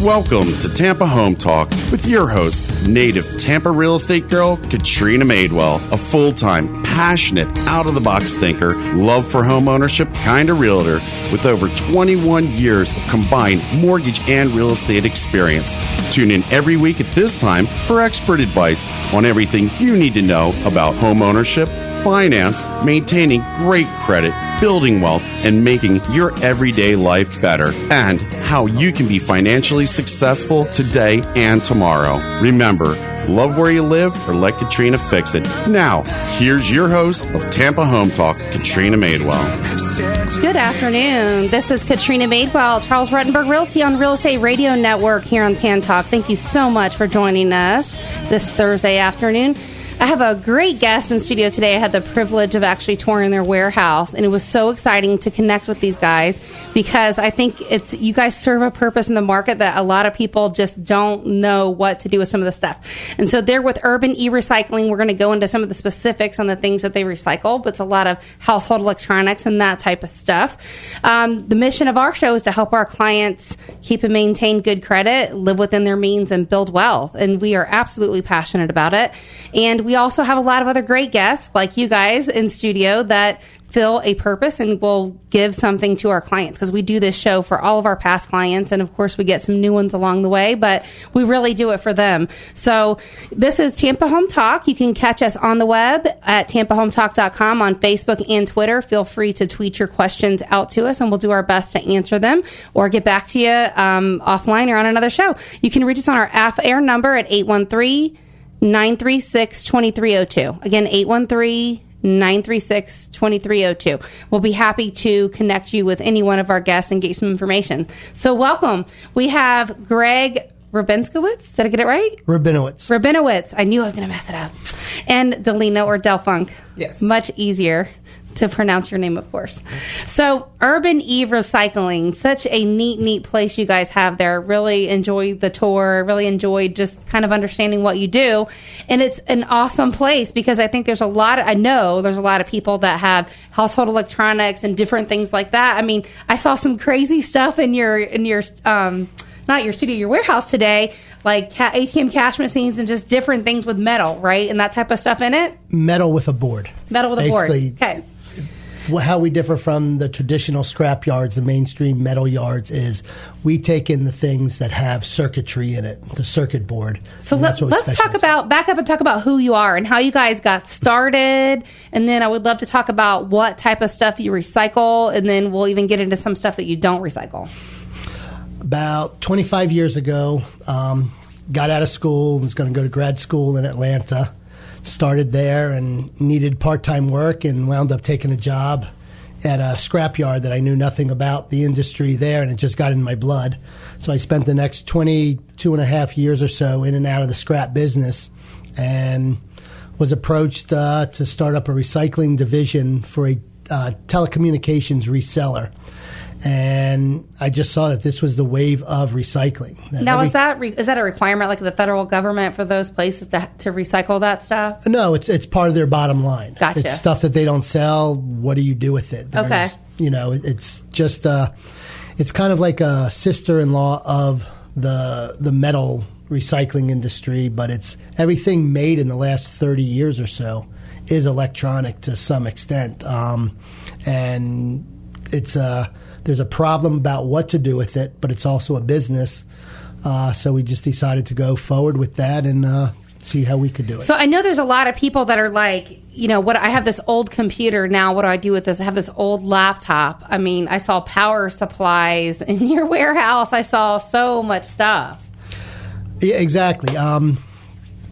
Welcome to Tampa Home Talk with your host, native Tampa real estate girl, Katrina Madewell, a full-time, passionate, out-of-the-box thinker, love for home ownership kind of realtor with over 21 years of combined mortgage and real estate experience. Tune in every week at this time for expert advice on everything you need to know about home ownership, finance, maintaining great credit, building wealth, and making your everyday life better, and how you can be financially successful today and tomorrow. Remember, love where you live or let Katrina fix it. Now, here's your host of Tampa Home Talk, Katrina Madewell. Good afternoon. This is Katrina Madewell, Charles Ruttenberg Realty on Real Estate Radio Network here on Tan Talk. Thank you so much for joining us this Thursday afternoon. I have a great guest in studio today. I had the privilege of actually touring their warehouse, and it was so exciting to connect with these guys because I think you guys serve a purpose in the market that a lot of people just don't know what to do with some of the stuff. And so they're with Urban E-Recycling. We're going to go into some of the specifics on the things that they recycle, but it's a lot of household electronics and that type of stuff. The mission of our show is to help our clients keep and maintain good credit, live within their means, and build wealth. And we are absolutely passionate about it. And we also have a lot of other great guests like you guys in studio that fill a purpose and will give something to our clients because we do this show for all of our past clients. And of course, we get some new ones along the way, but we really do it for them. So this is Tampa Home Talk. You can catch us on the web at tampahometalk.com, on Facebook and Twitter. Feel free to tweet your questions out to us and we'll do our best to answer them or get back to you offline or on another show. You can reach us on our off-air number at 813-936-2302. Again, 813-936-2302. We'll be happy to connect you with any one of our guests and get some information. So welcome. We have Greg Rabinowitz. Did I get it right? Rabinowitz. I knew I was going to mess it up. And Delina or Delfunk. Yes. Much easier to pronounce your name, of course. So Urban E-Recycling, such a neat place you guys have there. Really enjoyed the tour. Really enjoyed just kind of understanding what you do. And it's an awesome place because I think there's a lot of people that have household electronics and different things like that. I mean, I saw some crazy stuff in your not your studio, your warehouse today, like ATM cash machines and just different things with metal, right? And that type of stuff in it? Metal with a board. Basically, okay. How we differ from the traditional scrap yards, the mainstream metal yards, is we take in the things that have circuitry in it, the circuit board. So let's back up and talk about who you are and how you guys got started. And then I would love to talk about what type of stuff you recycle. And then we'll even get into some stuff that you don't recycle. About 25 years ago, got out of school, was going to go to grad school in Atlanta. Started there and needed part-time work and wound up taking a job at a scrapyard that I knew nothing about the industry there, and it just got in my blood. So I spent the next 22 and a half years or so in and out of the scrap business and was approached to start up a recycling division for a telecommunications reseller. And I just saw that this was the wave of recycling. Now, is that a requirement, like the federal government, for those places to recycle that stuff? No, it's part of their bottom line. Gotcha. It's stuff that they don't sell. What do you do with it? Okay. It's just it's kind of like a sister-in-law of the metal recycling industry, but it's everything made in the last 30 years or so is electronic to some extent, and it's there's a problem about what to do with it, but it's also a business. So we just decided to go forward with that and see how we could do it. So I know there's a lot of people that are like, I have this old computer now. What do I do with this? I have this old laptop. I mean, I saw power supplies in your warehouse. I saw so much stuff. Yeah, exactly.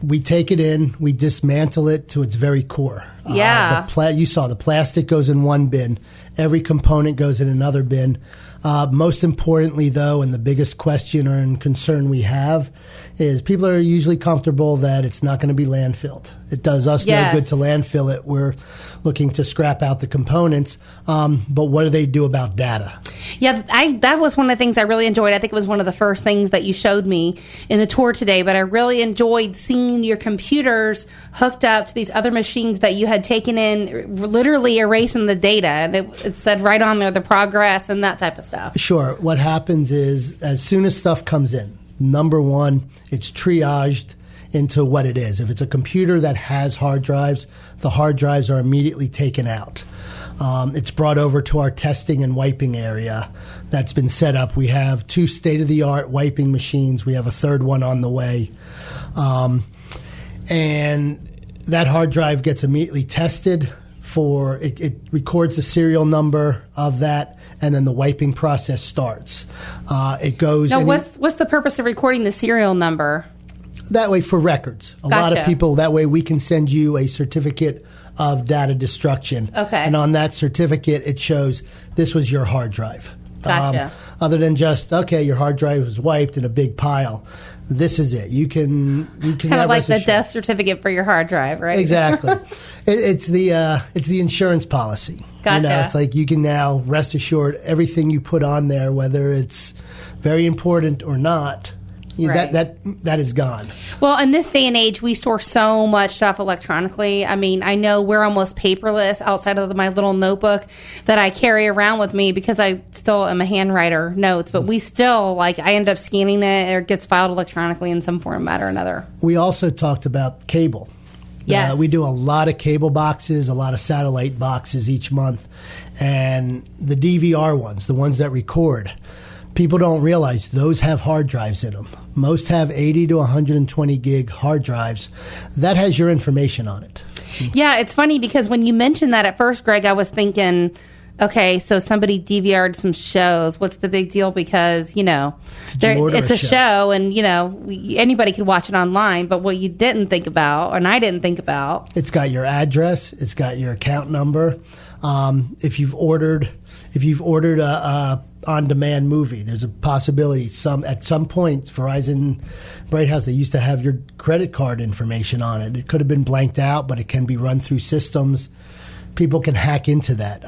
We take it in, we dismantle it to its very core. Yeah. You saw the plastic goes in one bin. Every component goes in another bin. Most importantly, though, and the biggest question and concern we have is people are usually comfortable that it's not going to be landfilled. It does us no good to landfill it. We're looking to scrap out the components. But what do they do about data? Yeah, that was one of the things I really enjoyed. I think it was one of the first things that you showed me in the tour today, but I really enjoyed seeing your computers hooked up to these other machines that you had taken in, literally erasing the data. And it said right on there the progress and that type of stuff. Sure. What happens is as soon as stuff comes in, Number one, it's triaged into what it is. If it's a computer that has hard drives, the hard drives are immediately taken out. It's brought over to our testing and wiping area that's been set up. We have 2 state-of-the-art wiping machines. We have a third one on the way. And that hard drive gets immediately tested for, it records the serial number of that, and then the wiping process starts. It goes... Now, what's the purpose of recording the serial number? That way for records. A lot of people, that way we can send you a certificate of data destruction. Okay. And on that certificate, it shows this was your hard drive. Gotcha. Other than just, okay, your hard drive was wiped in a big pile. This is it. You can kind of like the death certificate for your hard drive, right? Exactly. It's the insurance policy. Gotcha. It's like you can now rest assured everything you put on there, whether it's very important or not, Right. that is gone. Well, in this day and age, we store so much stuff electronically. I mean, I know we're almost paperless outside of my little notebook that I carry around with me because I still am a handwriter notes, but we still, I end up scanning it or it gets filed electronically in some format or another. We also talked about cable. Yes. We do a lot of cable boxes, a lot of satellite boxes each month, and the DVR ones, the ones that record, people don't realize those have hard drives in them. Most have 80 to 120 gig hard drives. That has your information on it. Yeah, it's funny because when you mentioned that at first, Greg, I was thinking, okay, so somebody DVR'd some shows. What's the big deal? Because, it's a show and, anybody could watch it online. But what you didn't think about, and I didn't think about. It's got your address. It's got your account number. If you've ordered a on-demand movie, there's a possibility at some point Verizon Bright House, they used to have your credit card information on it. It could have been blanked out, but it can be run through systems. People can hack into that.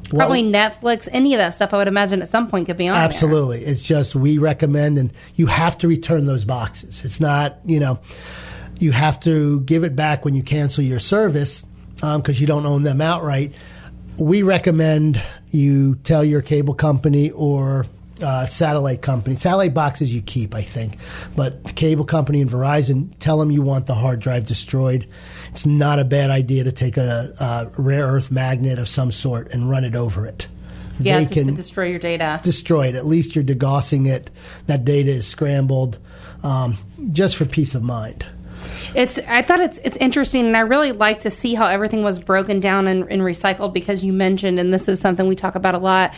Probably Netflix, any of that stuff, I would imagine at some point could be on absolutely. There. It's just we recommend, and you have to return those boxes. It's not, you have to give it back when you cancel your service because you don't own them outright. We recommend you tell your cable company or satellite company. Satellite boxes you keep, I think. But the cable company and Verizon, tell them you want the hard drive destroyed. It's not a bad idea to take a rare earth magnet of some sort and run it over it. Yeah, just to destroy your data. Destroy it. At least you're degaussing it. That data is scrambled just for peace of mind. I thought it's interesting, and I really like to see how everything was broken down and recycled because you mentioned, and this is something we talk about a lot,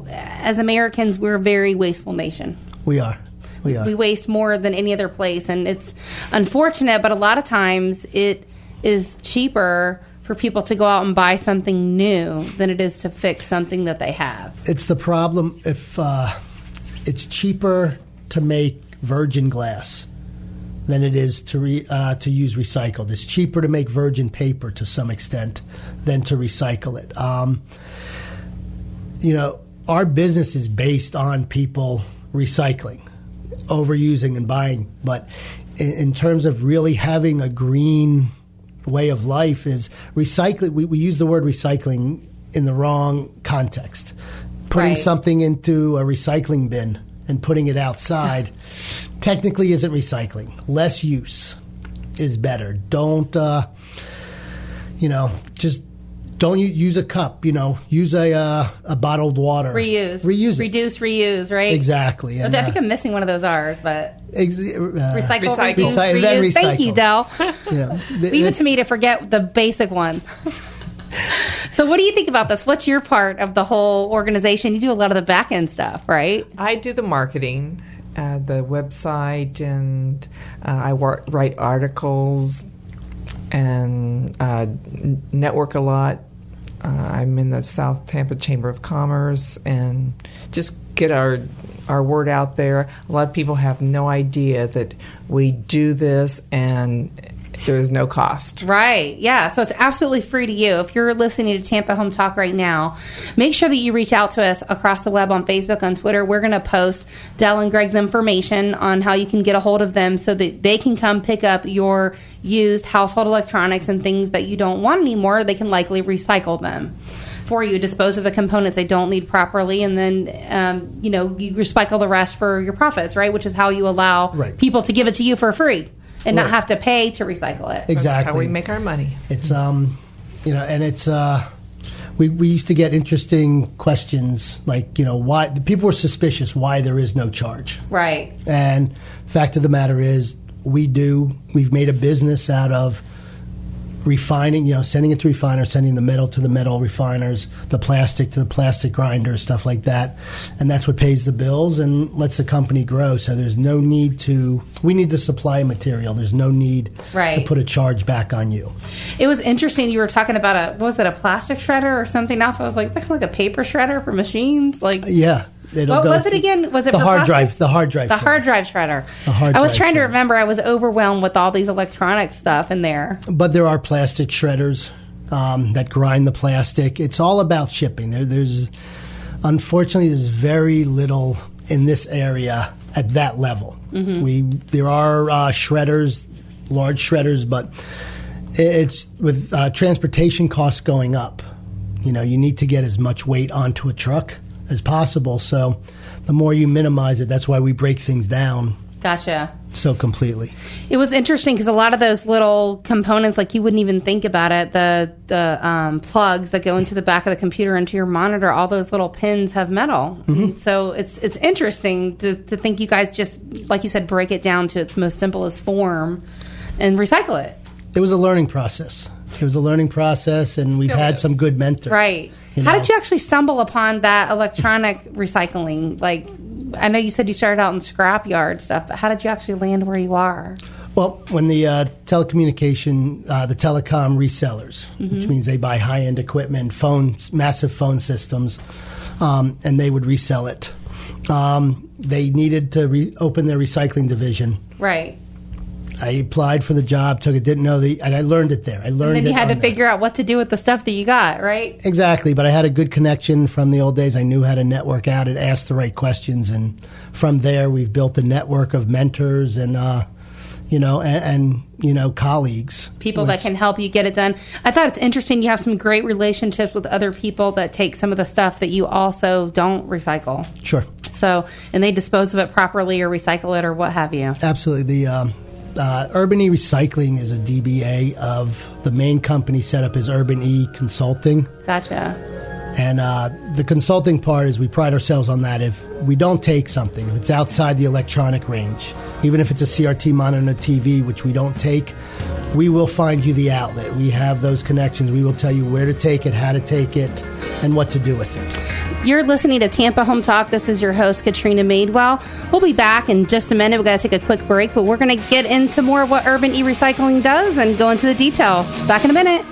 as Americans, we're a very wasteful nation. We are. We waste more than any other place, and it's unfortunate, but a lot of times it is cheaper for people to go out and buy something new than it is to fix something that they have. It's the problem if it's cheaper to make virgin glass than it is to use recycled. It's cheaper to make virgin paper to some extent than to recycle it. Our business is based on people recycling, overusing and buying. But in terms of really having a green way of life is recycling. We use the word recycling in the wrong context. Putting something into a recycling bin and putting it outside technically isn't recycling. Less use is better. Don't, just don't use a cup. Use a bottled water. Reuse. Reuse it. Reduce, reuse, right? Exactly. And, I think I'm missing one of those R's, but recycle, recycle. reduce, reuse. Then recycle. Thank you, Del. Leave it to me to forget the basic one. So what do you think about this? What's your part of the whole organization? You do a lot of the back end stuff, right? I do the marketing, the website, and I write articles and network a lot. I'm in the South Tampa Chamber of Commerce and just get our word out there. A lot of people have no idea that we do this and there is no cost. Right. Yeah. So it's absolutely free to you. If you're listening to Tampa Home Talk right now, make sure that you reach out to us across the web on Facebook, on Twitter. We're going to post Del and Greg's information on how you can get a hold of them so that they can come pick up your used household electronics and things that you don't want anymore. They can likely recycle them for you, dispose of the components they don't need properly, and then you recycle the rest for your profits, right? Which is how you allow people to give it to you for free and not have to pay to recycle it. Exactly. That's how we make our money. It's and it's we used to get interesting questions like, why the people were suspicious why there is no charge. Right. And fact of the matter is, we've made a business out of refining, sending it to refiners, sending the metal to the metal refiners, the plastic to the plastic grinders, stuff like that. And that's what pays the bills and lets the company grow. So there's no need we need the supply material. There's no need to put a charge back on you. It was interesting. You were talking about a plastic shredder or something else? I was like, that's like a paper shredder for machines? Yeah. What was it again? Was it the for hard plastic? drive? The hard drive. The hard drive shredder. I was trying to remember. I was overwhelmed with all these electronic stuff in there. But there are plastic shredders that grind the plastic. It's all about shipping. Unfortunately, there's very little in this area at that level. Mm-hmm. There are shredders, large shredders, but it's with transportation costs going up. You need to get as much weight onto a truck as possible. So the more you minimize it, that's why we break things down. Gotcha. So completely. It was interesting because a lot of those little components, like you wouldn't even think about it, the plugs that go into the back of the computer, into your monitor, all those little pins have metal. Mm-hmm. So it's interesting to think you guys just, like you said, break it down to its most simplest form and recycle it. It was a learning process. And we've had some good mentors. Right. How did you actually stumble upon that electronic recycling? Like, I know you said you started out in scrapyard stuff, but how did you actually land where you are? Well, when the the telecom resellers, which means they buy high-end equipment, massive phone systems, and they would resell it. They needed to open their recycling division. Right. I applied for the job, took it, didn't know and I learned it there. And then you had to figure out what to do with the stuff that you got, right? Exactly, but I had a good connection from the old days. I knew how to network out and ask the right questions, and from there we've built a network of mentors and colleagues. People that can help you get it done. I thought it's interesting you have some great relationships with other people that take some of the stuff that you also don't recycle. Sure. So, and they dispose of it properly or recycle it or what have you. Absolutely. Urban E Recycling is a DBA of the main company set up as Urban E Consulting. Gotcha. And the consulting part is we pride ourselves on that. If we don't take something, if it's outside the electronic range, even if it's a CRT monitor TV, which we don't take, we will find you the outlet. We have those connections. We will tell you where to take it, how to take it, and what to do with it. You're listening to Tampa Home Talk. This is your host, Katrina Madewell. We'll be back in just a minute. We've got to take a quick break, but we're going to get into more of what Urban E-Recycling does and go into the details. Back in a minute.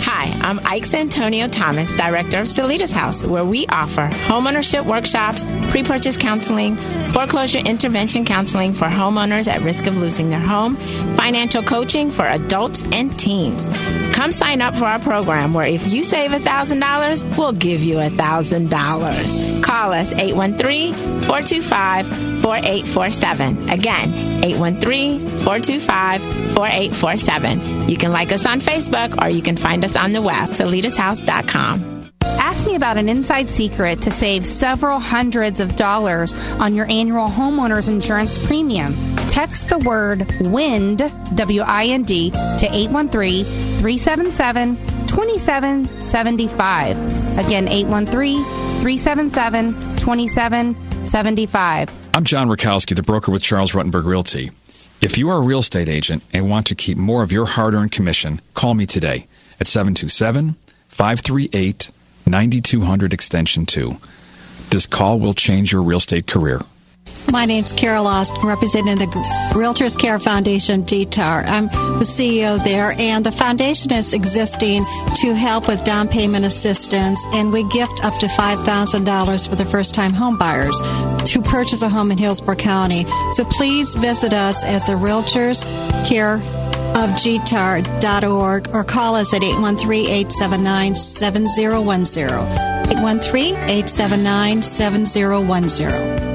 Hi, I'm Ike Antonio Thomas, Director of Salitas House, where we offer homeownership workshops, pre-purchase counseling, foreclosure intervention counseling for homeowners at risk of losing their home, financial coaching for adults and teens. Come sign up for our program where if you save $1,000, we'll give you $1,000. Call us 813-425-4847. Again, 813-425-4847. You can like us on Facebook or you can find us on the web, salitashouse.com. Ask me about an inside secret to save several hundreds of dollars on your annual homeowner's insurance premium. Text the word WIND, W-I-N-D, to 813-377-2775. Again, 813-377-2775. I'm John Rakowski, the broker with Charles Ruttenberg Realty. If you are a real estate agent and want to keep more of your hard-earned commission, call me today at 727-538-9200 extension 2. This call will change your real estate career. My name's Carol Ost, representing the Realtors Care Foundation, DTAR. I'm the CEO there, and the foundation is existing to help with down payment assistance, and we gift up to $5,000 for the first-time home buyers to purchase a home in Hillsborough County. So please visit us at the Realtors Care of GTAR.org or call us at 813-879-7010. 813-879-7010.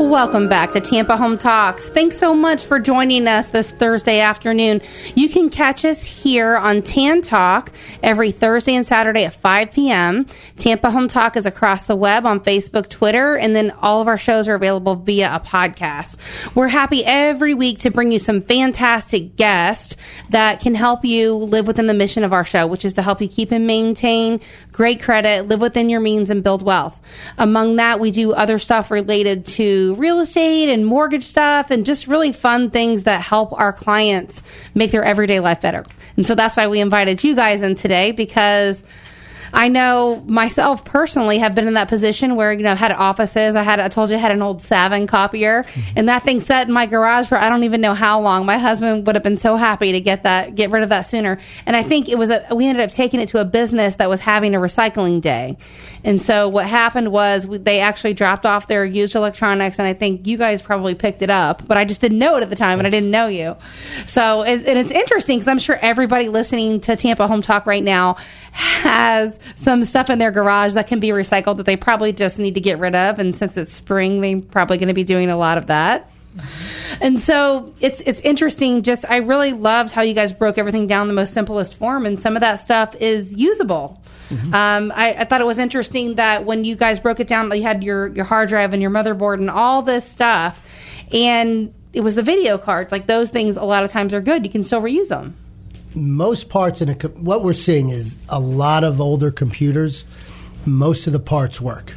Welcome back to Tampa Home Talks. Thanks so much for joining us this Thursday afternoon. You can catch us here on Tan Talk every Thursday and Saturday at 5 p.m. Tampa Home Talk is across the web on Facebook, Twitter, and then all of our shows are available via a podcast. We're happy every week to bring you some fantastic guests that can help you live within the mission of our show, which is to help you keep and maintain great credit, live within your means, and build wealth. Among that, we do other stuff related to real estate and mortgage stuff and just really fun things that help our clients make their everyday life better. And so that's why we invited you guys in today, because I know myself personally have been in that position where, I've had offices. I told you I had an old Savin copier, and that thing sat in my garage for I don't even know how long. My husband would have been so happy to get rid of that sooner. And I think we ended up taking it to a business that was having a recycling day. And so what happened was they actually dropped off their used electronics, and I think you guys probably picked it up, but I just didn't know it at the time, and I didn't know you. So it's interesting because I'm sure everybody listening to Tampa Home Talk right now has some stuff in their garage that can be recycled that they probably just need to get rid of. And since it's spring, they're probably going to be doing a lot of that. And so it's interesting. I really loved how you guys broke everything down in the most simplest form, and some of that stuff is usable. Mm-hmm. I thought it was interesting that when you guys broke it down, you had your hard drive and your motherboard and all this stuff, and it was the video cards. Like, those things a lot of times are good. You can still reuse them. Most parts what we're seeing is a lot of older computers. Most of the parts work.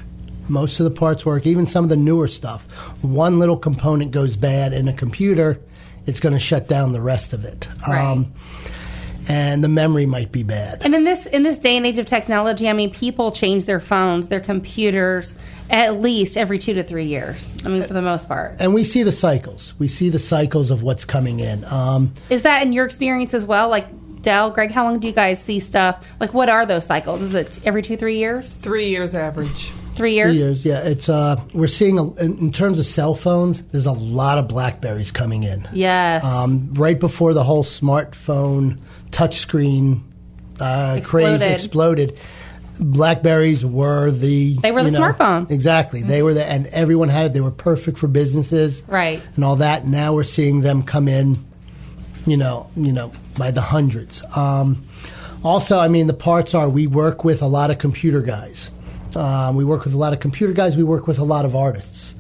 Even some of the newer stuff. One little component goes bad in a computer, it's going to shut down the rest of it. Right. And the memory might be bad. And in this day and age of technology, people change their phones, their computers, at least every 2 to 3 years. For the most part. And we see the cycles. We see the cycles of what's coming in. Is that in your experience as well? Like, Del, Greg, how long do you guys see stuff? Like, what are those cycles? Is it every 2-3 years? 3 years average. 3 years? 3 years, yeah. It's we're seeing, in terms of cell phones, there's a lot of BlackBerries coming in. Yes. Right before the whole smartphone, touchscreen craze exploded, BlackBerries were the smartphone. Exactly. Mm-hmm. They were and everyone had it. They were perfect for businesses. Right. And all that. Now we're seeing them come in, by the hundreds. Also, the parts are, we work with a lot of computer guys. We work with a lot of artists.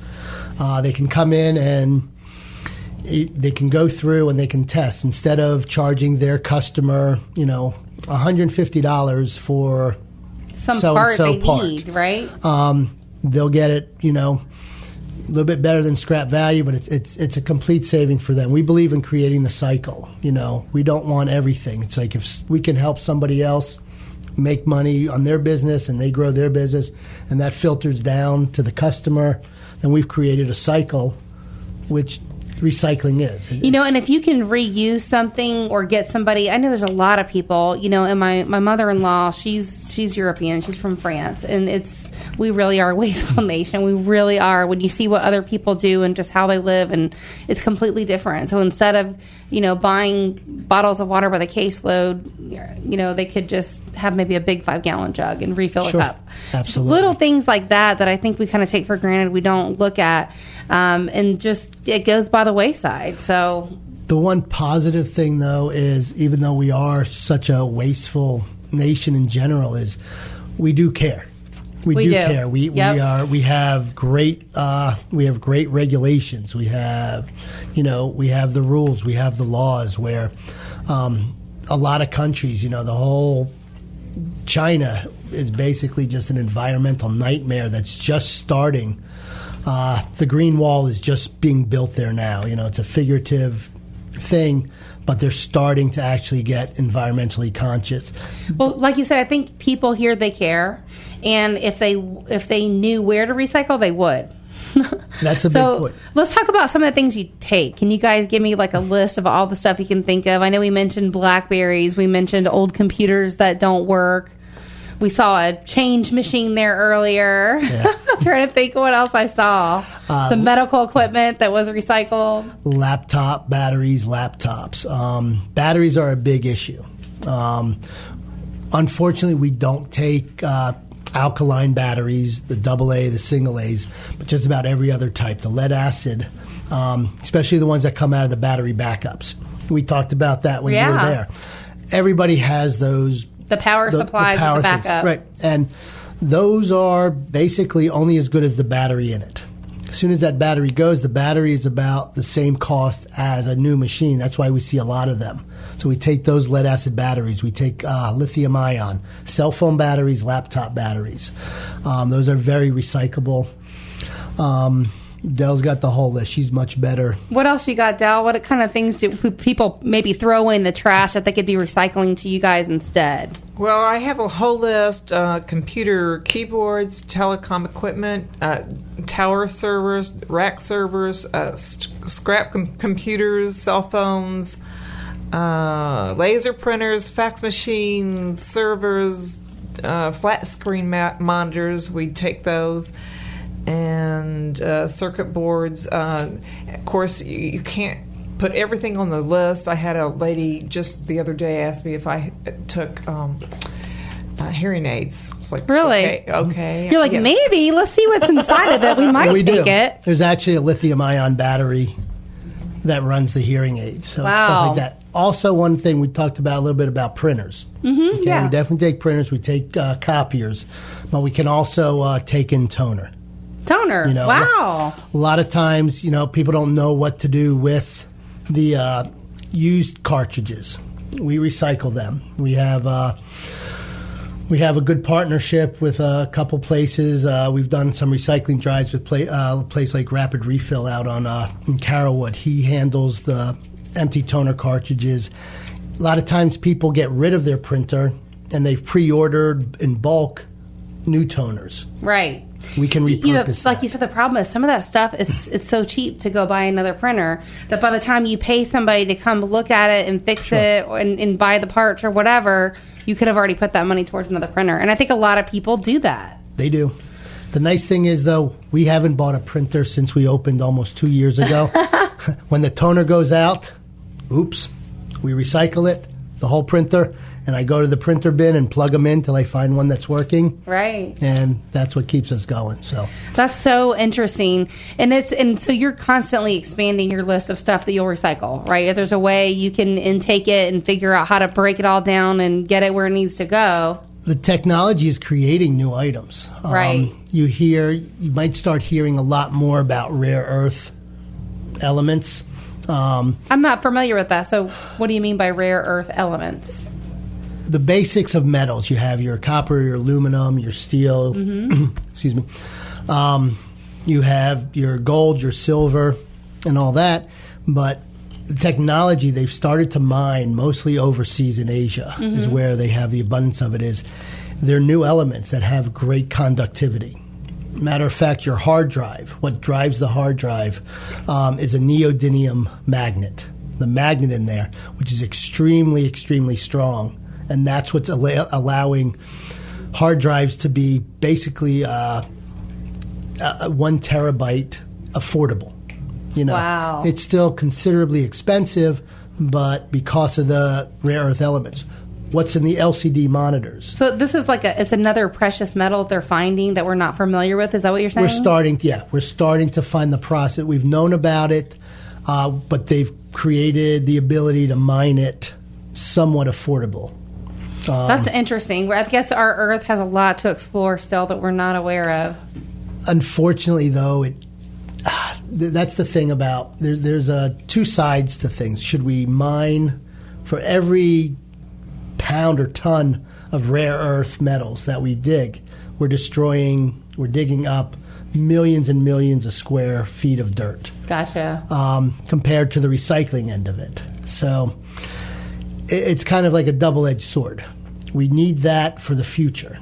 They can come in and they can go through and they can test. Instead of charging their customer, $150 for some part they need, right? They'll get it, a little bit better than scrap value, but it's a complete saving for them. We believe in creating the cycle. We don't want everything. It's like, if we can help somebody else make money on their business and they grow their business, and that filters down to the customer, then we've created a cycle, which recycling is. And if you can reuse something or get somebody, I know there's a lot of people, and my mother-in-law, she's European, she's from France, and we really are a wasteful nation. We really are. When you see what other people do and just how they live, and it's completely different. So instead of, buying bottles of water by the caseload, they could just have maybe a big 5-gallon jug and refill it up. Absolutely. Little things like that I think we kind of take for granted. We don't look at, and just it goes by the wayside. So the one positive thing, though, is even though we are such a wasteful nation in general, is we do care. We do care. We have great regulations. We have the rules. We have the laws. Where a lot of countries, the whole China is basically just an environmental nightmare that's just starting. The Green Wall is just being built there now. It's a figurative thing, but they're starting to actually get environmentally conscious. Well, like you said, I think people here, they care, and if they knew where to recycle, they would. That's a big point. Let's talk about some of the things you take. Can you guys give me like a list of all the stuff you can think of? I know we mentioned BlackBerries. We mentioned old computers that don't work. We saw a change machine there earlier. Yeah. I'm trying to think of what else I saw. Some medical equipment that was recycled. Batteries, laptops. Batteries are a big issue. Unfortunately, we don't take alkaline batteries, the AA, the single A's, but just about every other type. The lead acid, especially the ones that come out of the battery backups. We talked about that when you were there. Everybody has those. The power supplies the with the backup. Right. And those are basically only as good as the battery in it. As soon as that battery goes, the battery is about the same cost as a new machine. That's why we see a lot of them. So we take those lead acid batteries. We take lithium ion, cell phone batteries, laptop batteries. Those are very recyclable. Dell's got the whole list. She's much better. What else you got, Dell? What kind of things do people maybe throw in the trash that they could be recycling to you guys instead? Well, I have a whole list: computer keyboards, telecom equipment, tower servers, rack servers, scrap computers, cell phones, laser printers, fax machines, servers, flat screen monitors. We take those. And circuit boards. Of course, you can't put everything on the list. I had a lady just the other day ask me if I took hearing aids. It's like, really? Okay. You're like, yes. Maybe. Let's see what's inside of it. We might take it. There's actually a lithium-ion battery that runs the hearing aids. So stuff like that. Also, one thing we talked about a little bit about printers. Mm-hmm, We definitely take printers. We take copiers. But we can also take in toner. Toner. Wow. A lot of times, people don't know what to do with the used cartridges. We recycle them. We have a good partnership with a couple places. We've done some recycling drives with a place like Rapid Refill out in Carrollwood. He handles the empty toner cartridges. A lot of times people get rid of their printer and they've pre-ordered in bulk new toners. Right. We can repurpose like you said, the problem is some of that stuff it's so cheap to go buy another printer that by the time you pay somebody to come look at it and fix it and buy the parts or whatever, you could have already put that money towards another printer. And I think a lot of people do that. They do. The nice thing is, though, we haven't bought a printer since we opened almost 2 years ago. When the toner goes out, oops, we recycle it, the whole printer, and I go to the printer bin and plug them in till I find one that's working. Right. And that's what keeps us going. So that's so interesting. And so you're constantly expanding your list of stuff that you'll recycle, right? If there's a way you can intake it and figure out how to break it all down and get it where it needs to go. The technology is creating new items. Right. You might start hearing a lot more about rare earth elements. I'm not familiar with that. So what do you mean by rare earth elements? The basics of metals. You have your copper, your aluminum, your steel. Mm-hmm. Excuse me. You have your gold, your silver, and all that. But the technology they've started to mine mostly overseas in Asia is where they have the abundance of it is. They're new elements that have great conductivity. Matter of fact, your hard drive, what drives the hard drive is a neodymium magnet. The magnet in there, which is extremely, extremely strong. And that's what's allowing hard drives to be basically 1 terabyte affordable. Wow. It's still considerably expensive, but because of the rare earth elements. What's in the LCD monitors? So this is it's another precious metal they're finding that we're not familiar with. Is that what you're saying? We're starting to find the process. We've known about it, but they've created the ability to mine it somewhat affordable. That's interesting. I guess our Earth has a lot to explore still that we're not aware of. Unfortunately, though, that's the thing about there's two sides to things. Should we mine for every pound or ton of rare earth metals that we dig? We're digging up millions and millions of square feet of dirt. Gotcha. Compared to the recycling end of it. So it's kind of like a double-edged sword. We need that for the future.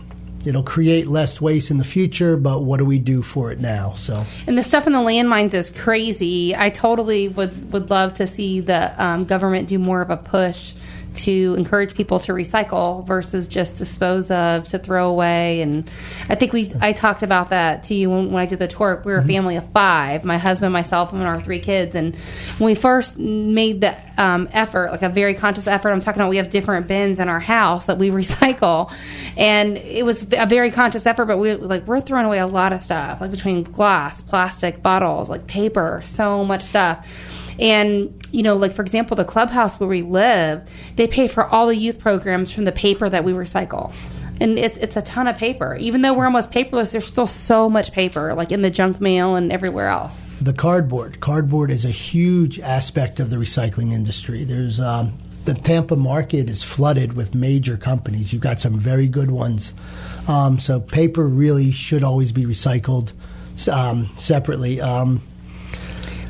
It'll create less waste in the future, but what do we do for it now? So, and the stuff in the landmines is crazy. I totally would love to see the government do more of a push to encourage people to recycle versus just dispose of, to throw away. And I think I talked about that to you when I did the tour. We were a family of 5, my husband, myself, and our 3 kids. And when we first made the effort, like a very conscious effort, I'm talking about we have different bins in our house that we recycle. And it was a very conscious effort, but we're throwing away a lot of stuff, like between glass, plastic, bottles, like paper, so much stuff. And, like, for example, the clubhouse where we live, they pay for all the youth programs from the paper that we recycle. And it's a ton of paper. Even though we're almost paperless, there's still so much paper, like in the junk mail and everywhere else. The cardboard. Cardboard is a huge aspect of the recycling industry. There's the Tampa market is flooded with major companies. You've got some very good ones. So paper really should always be recycled separately.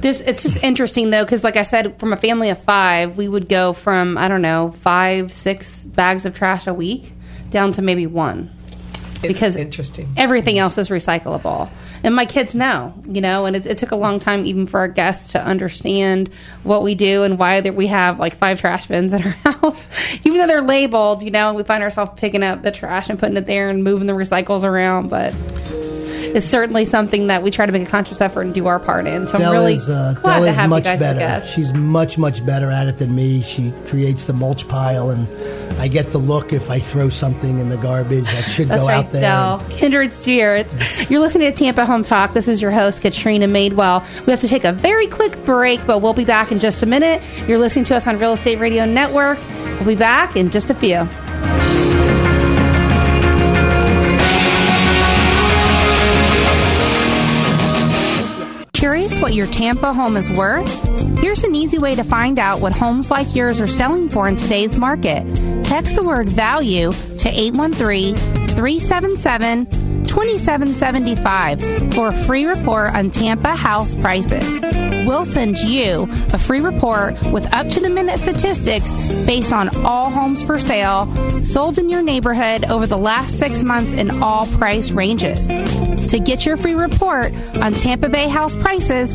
It's just interesting, though, because like I said, from a family of 5, we would go from, 5-6 bags of trash a week down to maybe 1. Because interesting. Everything else is recyclable. And my kids know, and it took a long time even for our guests to understand what we do and why we have like 5 trash bins at our house. Even though they're labeled, we find ourselves picking up the trash and putting it there and moving the recycles around. But it's certainly something that we try to make a conscious effort and do our part in. So I'm really glad to have you guys as guests. She's much, much better at it than me. She creates the mulch pile, and I get the look if I throw something in the garbage that should go out there. That's right, Del. Kindred spirits. You're listening to Tampa Home Talk. This is your host, Katrina Madewell. We have to take a very quick break, but we'll be back in just a minute. You're listening to us on Real Estate Radio Network. We'll be back in just a few. Curious what your Tampa home is worth? Here's an easy way to find out what homes like yours are selling for in today's market. Text the word value to 813-377-2775 for a free report on Tampa house prices. We'll send you a free report with up-to-the-minute statistics based on all homes for sale sold in your neighborhood over the last 6 months in all price ranges. To get your free report on Tampa Bay house prices,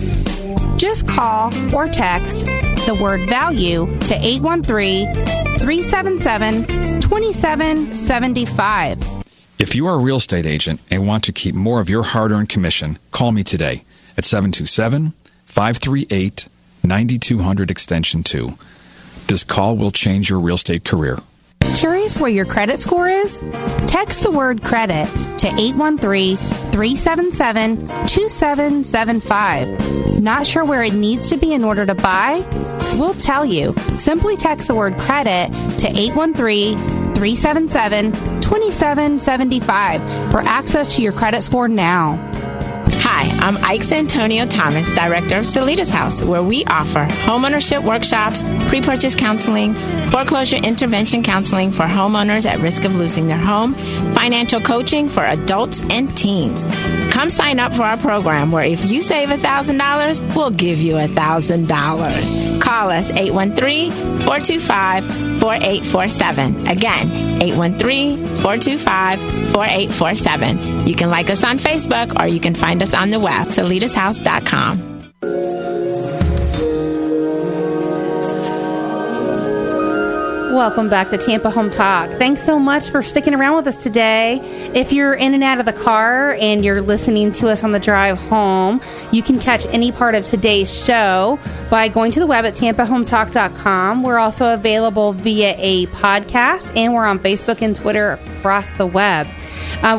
just call or text the word value to 813-377-2775. If you are a real estate agent and want to keep more of your hard-earned commission, call me today at 727-538-9200 extension 2. This call will change your real estate career. Curious where your credit score is? Text the word credit to 813-377-2775. Not sure where it needs to be in order to buy? We'll tell you. Simply text the word credit to 813-377-2775 for access to your credit score now. Hi, I'm Ike Antonio Thomas, Director of Salitas House, where we offer homeownership workshops, pre-purchase counseling, foreclosure intervention counseling for homeowners at risk of losing their home, financial coaching for adults and teens. Come sign up for our program where if you save $1,000, we'll give you $1,000. Call us 813-425-4847. Again, 813-425-4847. You can like us on Facebook or you can find us on the web, salitashouse.com. Welcome back to Tampa Home Talk. Thanks so much for sticking around with us today. If you're in and out of the car and you're listening to us on the drive home, you can catch any part of today's show by going to the web at tampahometalk.com. We're also available via a podcast, and we're on Facebook and Twitter across the web.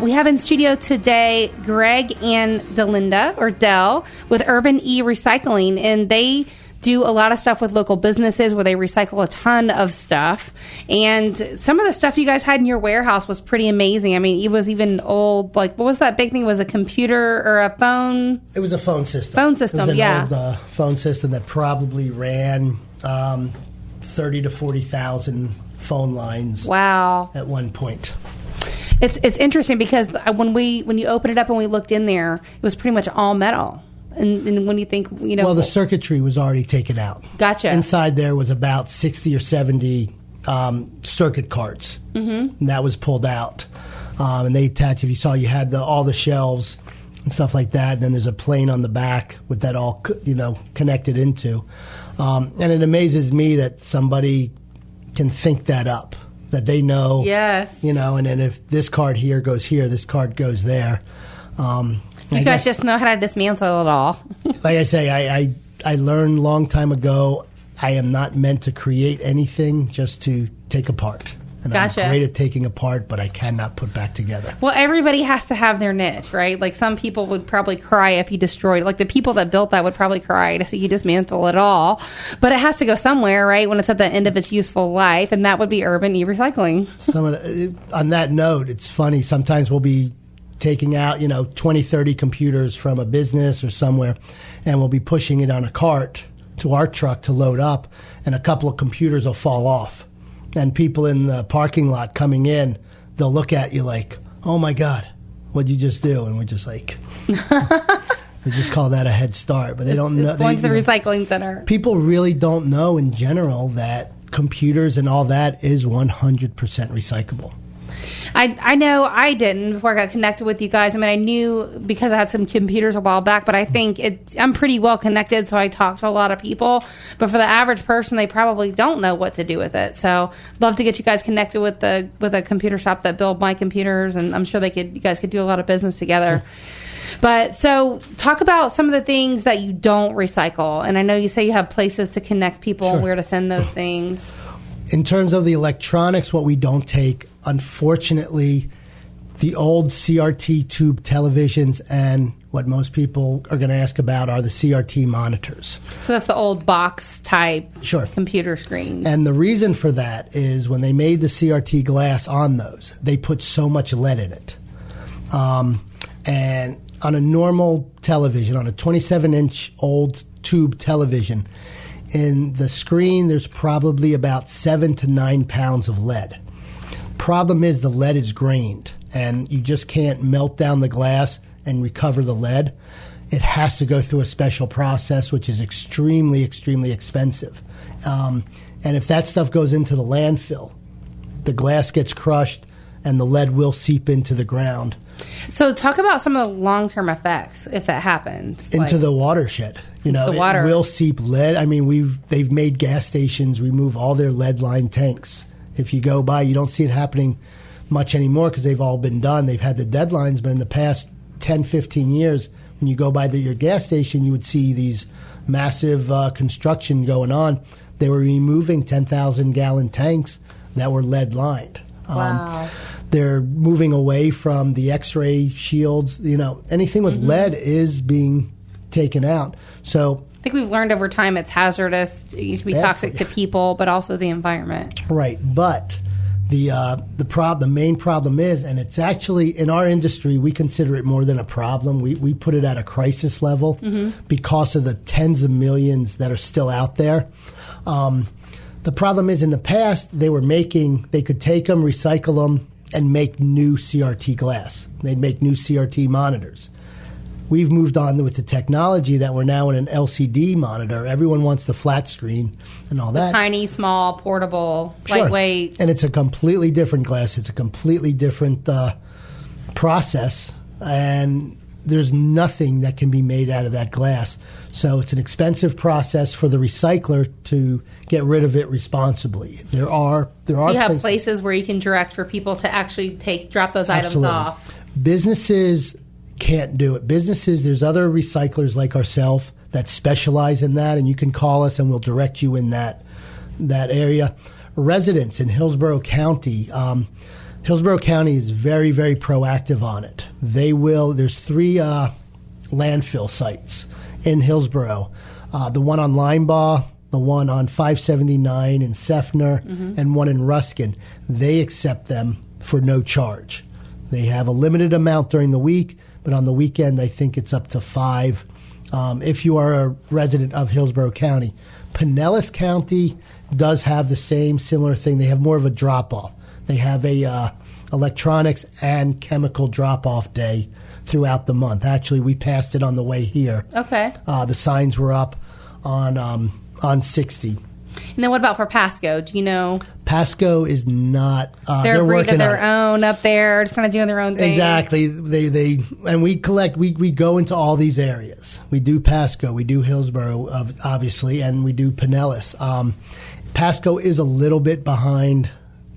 We have in studio today Greg and Delinda, or Del, with Urban E Recycling, and they do a lot of stuff with local businesses where they recycle a ton of stuff. And some of the stuff you guys had in your warehouse was pretty amazing. I mean, it was even old, like, what was that big thing? It was a computer or a phone? It was a phone system. Phone system, it was yeah. An old phone system that probably ran 30 to 40,000 phone lines. Wow. At one point. It's interesting because when you opened it up and we looked in there, it was pretty much all metal. And when you think, Well, the circuitry was already taken out. Gotcha. Inside there was about 60 or 70 circuit cards. Mm-hmm. And that was pulled out. And they attached, if you saw, you had all the shelves and stuff like that. And then there's a plane on the back with that all, connected into. And it amazes me that somebody can think that up, that they know. Yes. And then if this card here goes here, this card goes there. You guys just know how to dismantle it all. Like I say, I learned a long time ago, I am not meant to create anything, just to take apart. And Gotcha. I'm great at taking apart, but I cannot put back together. Well, everybody has to have their niche, right? Like some people would probably cry if you destroyed it. Like the people that built that would probably cry to see you dismantle it all. But it has to go somewhere, right? When it's at the end of its useful life, and that would be urban e-recycling. On that note, it's funny. Sometimes we'll be taking out, 20, 30 computers from a business or somewhere, and we'll be pushing it on a cart to our truck to load up, and a couple of computers will fall off. And people in the parking lot coming in, they'll look at you like, oh my God, what'd you just do? And we're just like, we just call that a head start. But they don't know. Going to the recycling center. People really don't know in general that computers and all that is 100% recyclable. I know I didn't before I got connected with you guys. I mean, I knew because I had some computers a while back, but I think I'm pretty well connected, so I talk to a lot of people. But for the average person, they probably don't know what to do with it. So love to get you guys connected with a computer shop that build my computers, and I'm sure you guys could do a lot of business together. Sure. But so talk about some of the things that you don't recycle. And I know you say you have places to connect people Sure. and where to send those things. In terms of the electronics, what we don't take, unfortunately, the old CRT tube televisions and what most people are going to ask about are the CRT monitors. So that's the old box type Sure. computer screens. And the reason for that is when they made the CRT glass on those, they put so much lead in it. And on a normal television, on a 27-inch old tube television, in the screen, there's probably about 7 to 9 pounds of lead. Problem is the lead is grained, and you just can't melt down the glass and recover the lead. It has to go through a special process, which is extremely, extremely expensive. And if that stuff goes into the landfill, the glass gets crushed, and the lead will seep into the ground. So talk about some of the long-term effects if that happens. Into the watershed. The water. It will seep lead. I mean, they've made gas stations remove all their lead-lined tanks. If you go by, you don't see it happening much anymore because they've all been done. They've had the deadlines, but in the past 10, 15 years, when you go by your gas station, you would see these massive construction going on. They were removing 10,000-gallon tanks that were lead-lined. Wow. They're moving away from the X-ray shields. Anything with lead is being taken out. So I think we've learned over time it's hazardous. It can be toxic to people, but also the environment. Right. But the main problem is, and it's actually in our industry, we consider it more than a problem. We put it at a crisis level because of the tens of millions that are still out there. The problem is in the past, they could take them, recycle them, and make new CRT glass. They'd make new CRT monitors. We've moved on with the technology that we're now in an LCD monitor. Everyone wants the flat screen and all that. Tiny, small, portable, Sure. lightweight. And it's a completely different glass. It's a completely different process. And there's nothing that can be made out of that glass. So it's an expensive process for the recycler to get rid of it responsibly. There are You have places where you can direct for people to actually drop those Absolutely. items off. Businesses can't do it. There's other recyclers like ourselves that specialize in that, and you can call us and we'll direct you in that area. Residents in Hillsborough County, Hillsborough County is very, very proactive on it. There's 3 landfill sites in Hillsborough. The one on Linebaugh, the one on 579 in Seffner, and one in Ruskin. They accept them for no charge. They have a limited amount during the week, but on the weekend I think it's up to 5 if you are a resident of Hillsborough County. Pinellas County does have the similar thing. They have more of a drop-off. They have a electronics and chemical drop-off day throughout the month. Actually, we passed it on the way here. Okay. The signs were up on 60. And then what about for Pasco? Do you know? Pasco is not. They're working breed of their on own up there, just kind of doing their own thing. Exactly. They and we collect. We go into all these areas. We do Pasco. We do Hillsborough, obviously, and we do Pinellas. Pasco is a little bit behind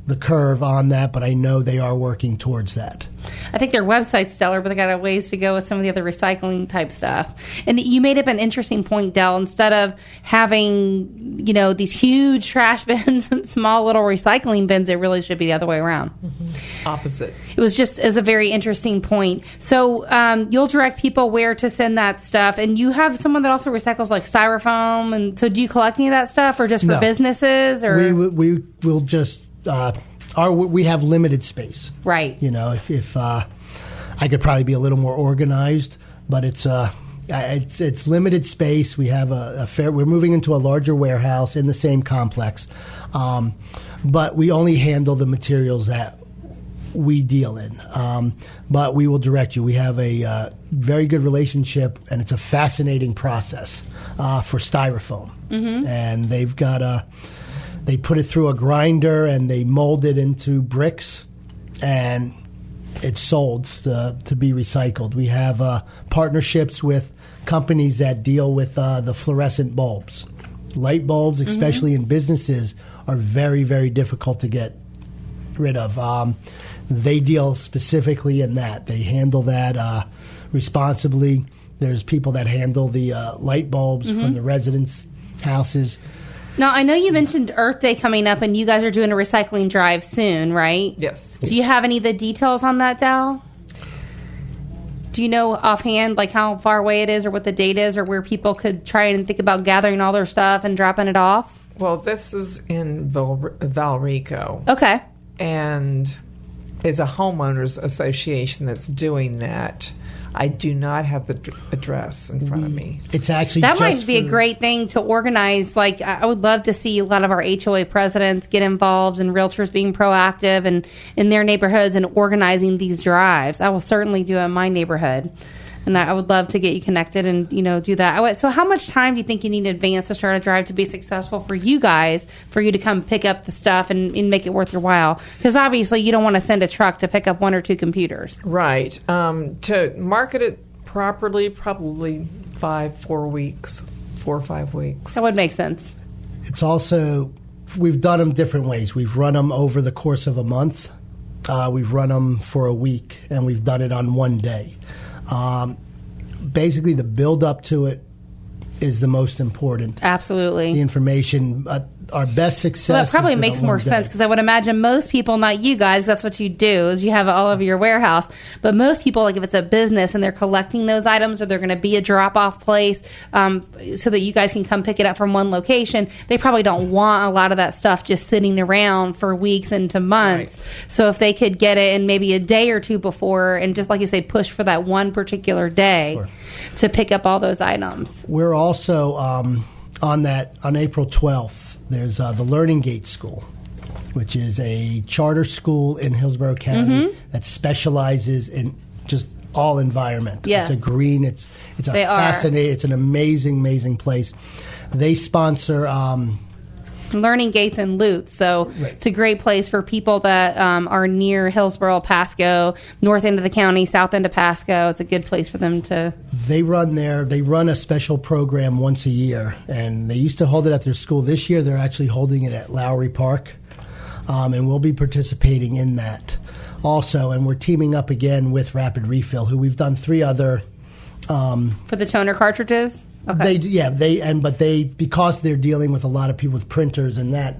the curve on that, but I know they are working towards that. I think their website's stellar, but they got a ways to go with some of the other recycling type stuff. And you made up an interesting point, Del. Instead of having, these huge trash bins and small little recycling bins, it really should be the other way around. Mm-hmm. Opposite. It was just as a very interesting point. So you'll direct people where to send that stuff, and you have someone that also recycles like styrofoam. And so, do you collect any of that stuff, or just for businesses? Or we will just. We have limited space, right? If I could probably be a little more organized, but it's limited space. We have we're moving into a larger warehouse in the same complex, but we only handle the materials that we deal in. But we will direct you. We have a very good relationship, and it's a fascinating process for styrofoam, and they've got They put it through a grinder and they mold it into bricks, and it's sold to be recycled. We have partnerships with companies that deal with the fluorescent bulbs. Light bulbs, especially in businesses, are very, very difficult to get rid of. They deal specifically in that. They handle that responsibly. There's people that handle the light bulbs from the residents' houses. Now, I know you mentioned Earth Day coming up, and you guys are doing a recycling drive soon, right? Yes. Do you have any of the details on that, Dal? Do you know offhand, like how far away it is, or what the date is, or where people could try and think about gathering all their stuff and dropping it off? Well, this is in Valrico. Okay. And it's a homeowners association that's doing that. I do not have the address in front of me. It's actually that might be a great thing to organize. Like, I would love to see a lot of our HOA presidents get involved and realtors being proactive and in their neighborhoods and organizing these drives. I will certainly do it in my neighborhood. And I would love to get you connected and, do that. So how much time do you think you need in advance to start a drive to be successful for you guys, for you to come pick up the stuff and make it worth your while? Because obviously you don't want to send a truck to pick up 1 or 2 computers. Right. To market it properly, probably 4 weeks, 4 or 5 weeks. That would make sense. It's also, we've done them different ways. We've run them over the course of a month. We've run them for a week, and we've done it on one day. Basically, the build up to it is the most important. Absolutely. The information, our best success. Well, that probably makes more sense, because I would imagine most people, not you guys, that's what you do, is you have it all over your warehouse. But most people, like if it's a business and they're collecting those items, or they're going to be a drop-off place so that you guys can come pick it up from one location, they probably don't want a lot of that stuff just sitting around for weeks into months. Right. So if they could get it in maybe a day or two before, and just like you say, push for that one particular day to pick up all those items. We're also on April 12th. There's the Learning Gate School, which is a charter school in Hillsborough County that specializes in just all environment. Yes. It's a green. It's a fascinating. It's an amazing place. They sponsor Learning Gates and Lutz, so it's a great place for people that are near Hillsborough, Pasco, north end of the county, south end of Pasco. It's a good place for them to. They run a special program once a year, and they used to hold it at their school. This year, they're actually holding it at Lowry Park, and we'll be participating in that also. And we're teaming up again with Rapid Refill, who we've done 3 other for the toner cartridges. Okay. Because they're dealing with a lot of people with printers and that,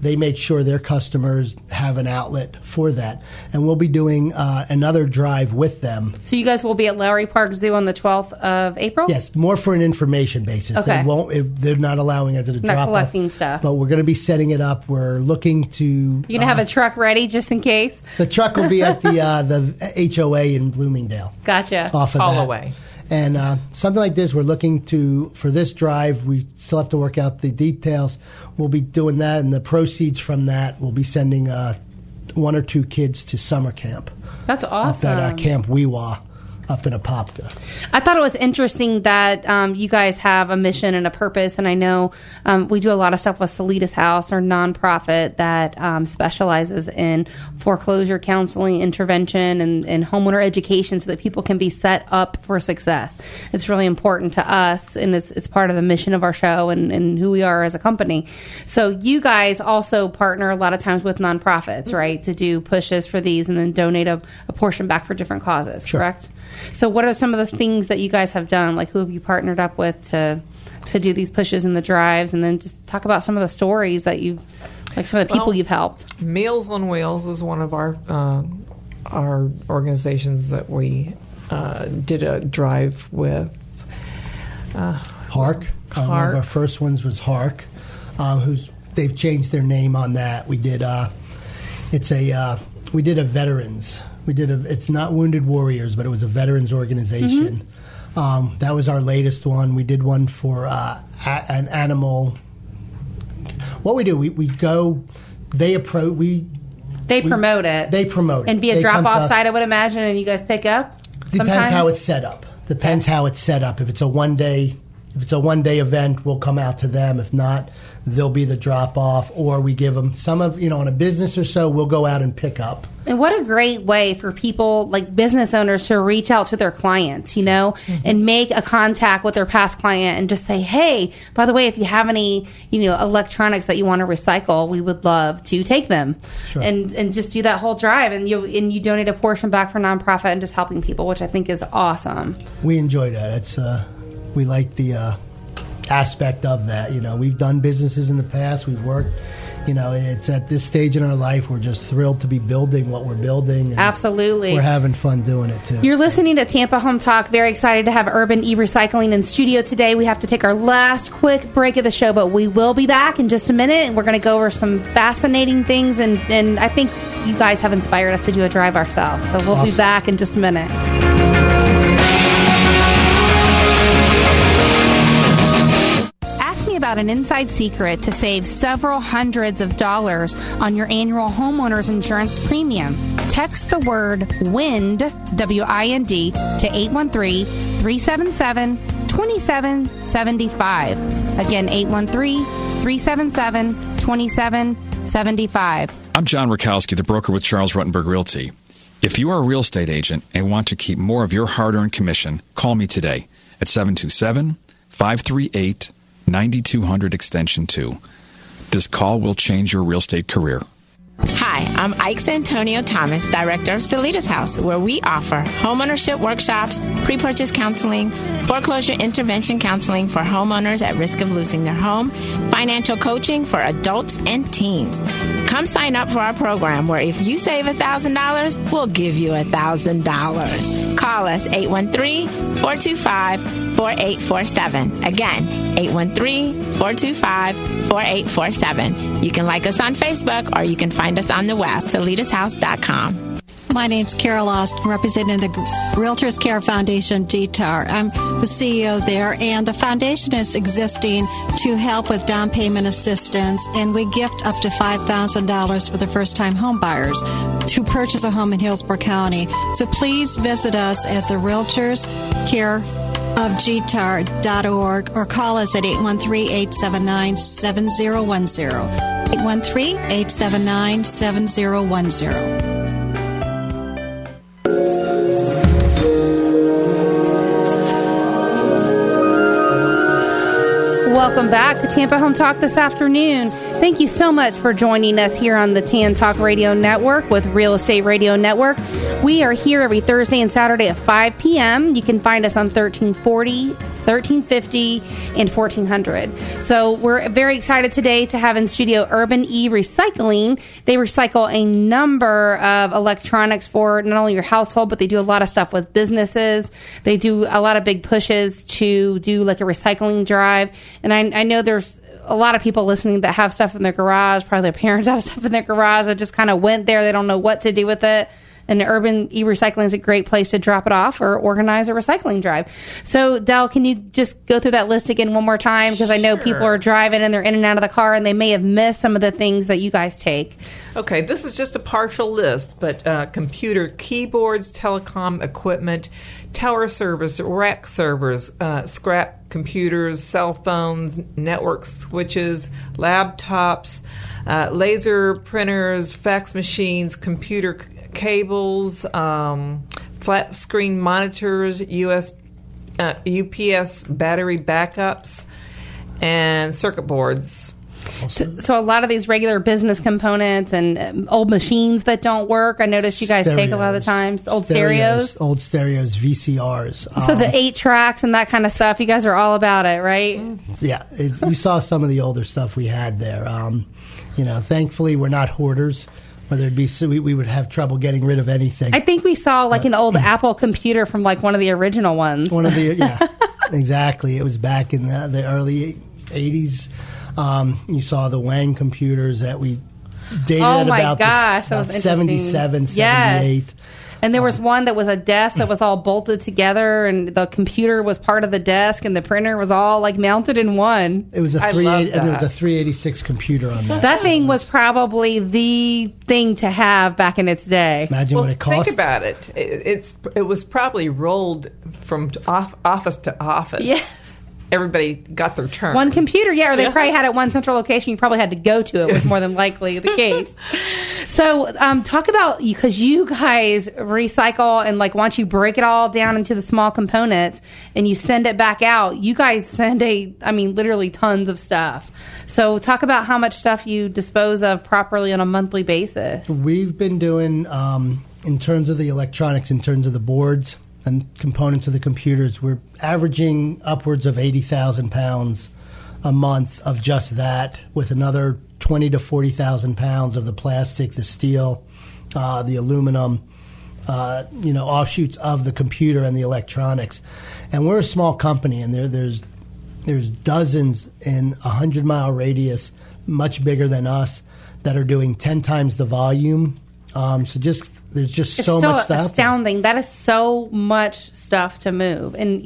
they make sure their customers have an outlet for that. And we'll be doing another drive with them. So you guys will be at Lowry Park Zoo on the 12th of April? Yes, more for an information basis. Okay. They're not allowing us to drop off. Not collecting stuff. But we're going to be setting it up. We're looking to... You're going to have a truck ready just in case? The truck will be at the HOA in Bloomingdale. Gotcha. Off of Holloway. And something like this, we're looking to, for this drive, we still have to work out the details. We'll be doing that, and the proceeds from that, we'll be sending 1 or 2 kids to summer camp. That's awesome. Up at Camp Weewa up in Apopka. I thought it was interesting that you guys have a mission and a purpose, and I know we do a lot of stuff with Salitas House, our nonprofit that specializes in foreclosure counseling, intervention, and homeowner education so that people can be set up for success. It's really important to us, and it's part of the mission of our show and who we are as a company. So you guys also partner a lot of times with nonprofits, right, to do pushes for these and then donate a portion back for different causes, Sure. correct? So what are some of the things that you guys have done? Like, who have you partnered up with to do these pushes and the drives? And then just talk about some of the stories that you, like some of the people you've helped. Meals on Wheels is one of our organizations that we did a drive with. Hark. One of Hark. our first ones was Hark, they've changed their name on that. We did we did a veterans. It's not Wounded Warriors, but it was a veterans organization. That was our latest one. We did one for an animal. What we do, we go. They promote it. They promote it. And be a They come to drop-off us. site, I would imagine, and you guys pick up? Depends sometimes? how it's set up. How it's set up. If it's a one day event, we'll come out to them. If not, they'll be the drop off, or we give them some of, on a business or so, we'll go out and pick up. And what a great way for people, like business owners, to reach out to their clients, and make a contact with their past client and just say, hey, by the way, if you have any, electronics that you want to recycle, we would love to take them. Sure. And just do that whole drive. And you donate a portion back for nonprofit and just helping people, which I think is awesome. We enjoy that. It's we like the aspect of that. We've done businesses in the past. We've worked. It's at this stage in our life, we're just thrilled to be building what we're building. And absolutely. We're having fun doing it, too. You're listening to Tampa Home Talk. Very excited to have Urban E-Recycling in studio today. We have to take our last quick break of the show, but we will be back in just a minute, and we're going to go over some fascinating things, and I think you guys have inspired us to do a drive ourselves. So we'll be back in just a minute. About an inside secret to save several hundreds of dollars on your annual homeowner's insurance premium. Text the word WIND, W-I-N-D, to 813-377-2775. Again, 813-377-2775. I'm John Rakowski, the broker with Charles Ruttenberg Realty. If you are a real estate agent and want to keep more of your hard-earned commission, call me today at 727-538-9200 extension 2. This call will change your real estate career. Hi, I'm Ike Antonio Thomas, Director of Salitas House, where we offer homeownership workshops, pre-purchase counseling, foreclosure intervention counseling for homeowners at risk of losing their home, financial coaching for adults and teens. Come sign up for our program where if you save $1,000, we'll give you $1,000. Call us 813-425-4847. Again, 813-425-4847. You can like us on Facebook or you can find us on the web, salitashouse.com. My name's Carol Austin, representing the Realtors Care Foundation, DTAR. I'm the CEO there, and the foundation is existing to help with down payment assistance, and we gift up to $5,000 for the first-time home buyers to purchase a home in Hillsborough County. So please visit us at the Realtors Care of GTAR.org or call us at 813-879-7010. 813-879-7010. Welcome back to Tampa Home Talk this afternoon. Thank you so much for joining us here on the Tan Talk Radio Network with Real Estate Radio Network. We are here every Thursday and Saturday at 5 p.m. You can find us on 1340, 1350, and 1400. So we're very excited today to have in studio Urban E-Recycling. They recycle a number of electronics for not only your household, but they do a lot of stuff with businesses. They do a lot of big pushes to do like a recycling drive. And I know there's a lot of people listening that have stuff in their garage. Probably their parents have stuff in their garage that just kind of went there. They don't know what to do with it. And Urban E-Recycling is a great place to drop it off or organize a recycling drive. So, Del, can you just go through that list again one more time? Because I know people are driving and they're in and out of the car and they may have missed some of the things that you guys take. Okay, this is just a partial list, but computer keyboards, telecom equipment, tower servers, rack servers, scrap computers, cell phones, network switches, laptops, laser printers, fax machines, computer cables, flat screen monitors, UPS battery backups, and circuit boards. So a lot of these regular business components and old machines that don't work, I noticed you guys take a lot of the times. Old stereos, VCRs. So the 8 tracks and that kind of stuff, you guys are all about it, right? Yeah, you saw some of the older stuff we had there. Thankfully we're not hoarders. Whether it be we would have trouble getting rid of anything. I think we saw an old Apple computer from one of the original ones. Exactly. It was back in the early 80s. You saw the Wang computers that we dated at about 77, 78. Yes. And there was one that was a desk that was all bolted together, and the computer was part of the desk, and the printer was all mounted in one. It was a 380, and there was a 386 computer on that. That thing was probably the thing to have back in its day. Imagine what it cost. Think about it. It was probably rolled from office to office. Yes. Everybody got their turn. One computer, or they probably had it one central location. You probably had to go to it. Was more than likely the case. So, talk about, because you guys recycle and once you break it all down into the small components and you send it back out, you guys send literally tons of stuff. So, talk about how much stuff you dispose of properly on a monthly basis. We've been doing, in terms of the electronics, in terms of the boards and components of the computers, we're averaging upwards of 80,000 pounds a month of just that, with another 20 to 40,000 pounds of the plastic, the steel, the aluminum, offshoots of the computer and the electronics. And we're a small company, and there's dozens in a 100-mile radius, much bigger than us, that are doing 10 times the volume. There's just so much stuff. It's astounding. That is so much stuff to move. And,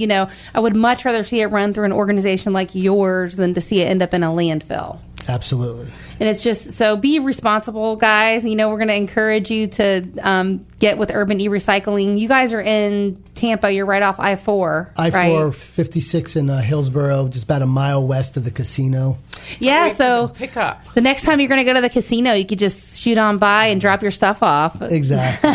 I would much rather see it run through an organization like yours than to see it end up in a landfill. Absolutely. And it's just, so be responsible, guys. We're going to encourage you to get with Urban E-Recycling. You guys are in Tampa. You're right off I-4, I-4, right? 56 in Hillsborough, just about a mile west of the casino. Yeah, so pick up. The next time you're going to go to the casino, you could just shoot on by and drop your stuff off. Exactly.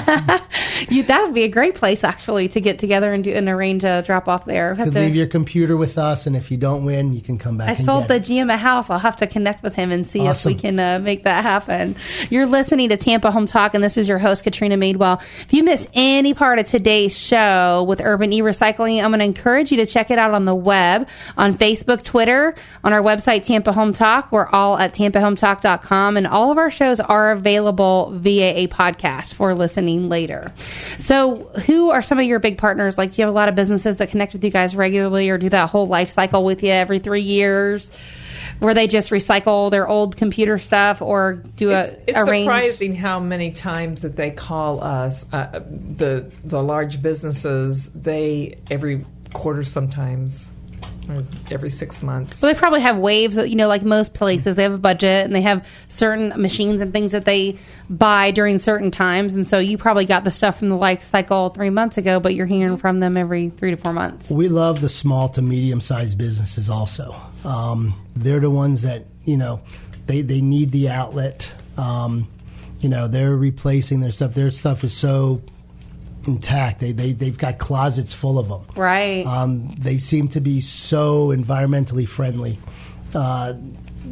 That would be a great place, actually, to get together and arrange a drop-off there. You could leave your computer with us, and if you don't win, you can come back and sold the GM a house. I'll have to connect with him and see if we can make that happen. You're listening to Tampa Home Talk, and this is your host, Katrina Madewell. If you missed any part of today's show with Urban E-Recycling, I'm going to encourage you to check it out on the web, on Facebook, Twitter, on our website, Tampa Home Talk. We're all at tampahometalk.com, and all of our shows are available via a podcast for listening later. So who are some of your big partners? Do you have a lot of businesses that connect with you guys regularly or do that whole life cycle with you every 3 years? Where they just recycle their old computer stuff or do it's arrange? Surprising how many times that they call us, the large businesses, every quarter sometimes, or every 6 months. Well, they probably have waves, like most places. They have a budget and they have certain machines and things that they buy during certain times. And so you probably got the stuff from the life cycle 3 months ago, but you're hearing from them every 3 to 4 months. We love the small to medium-sized businesses also. They're the ones that, they need the outlet. They're replacing their stuff. Their stuff is so intact. They've got closets full of them. Right. They seem to be so environmentally friendly.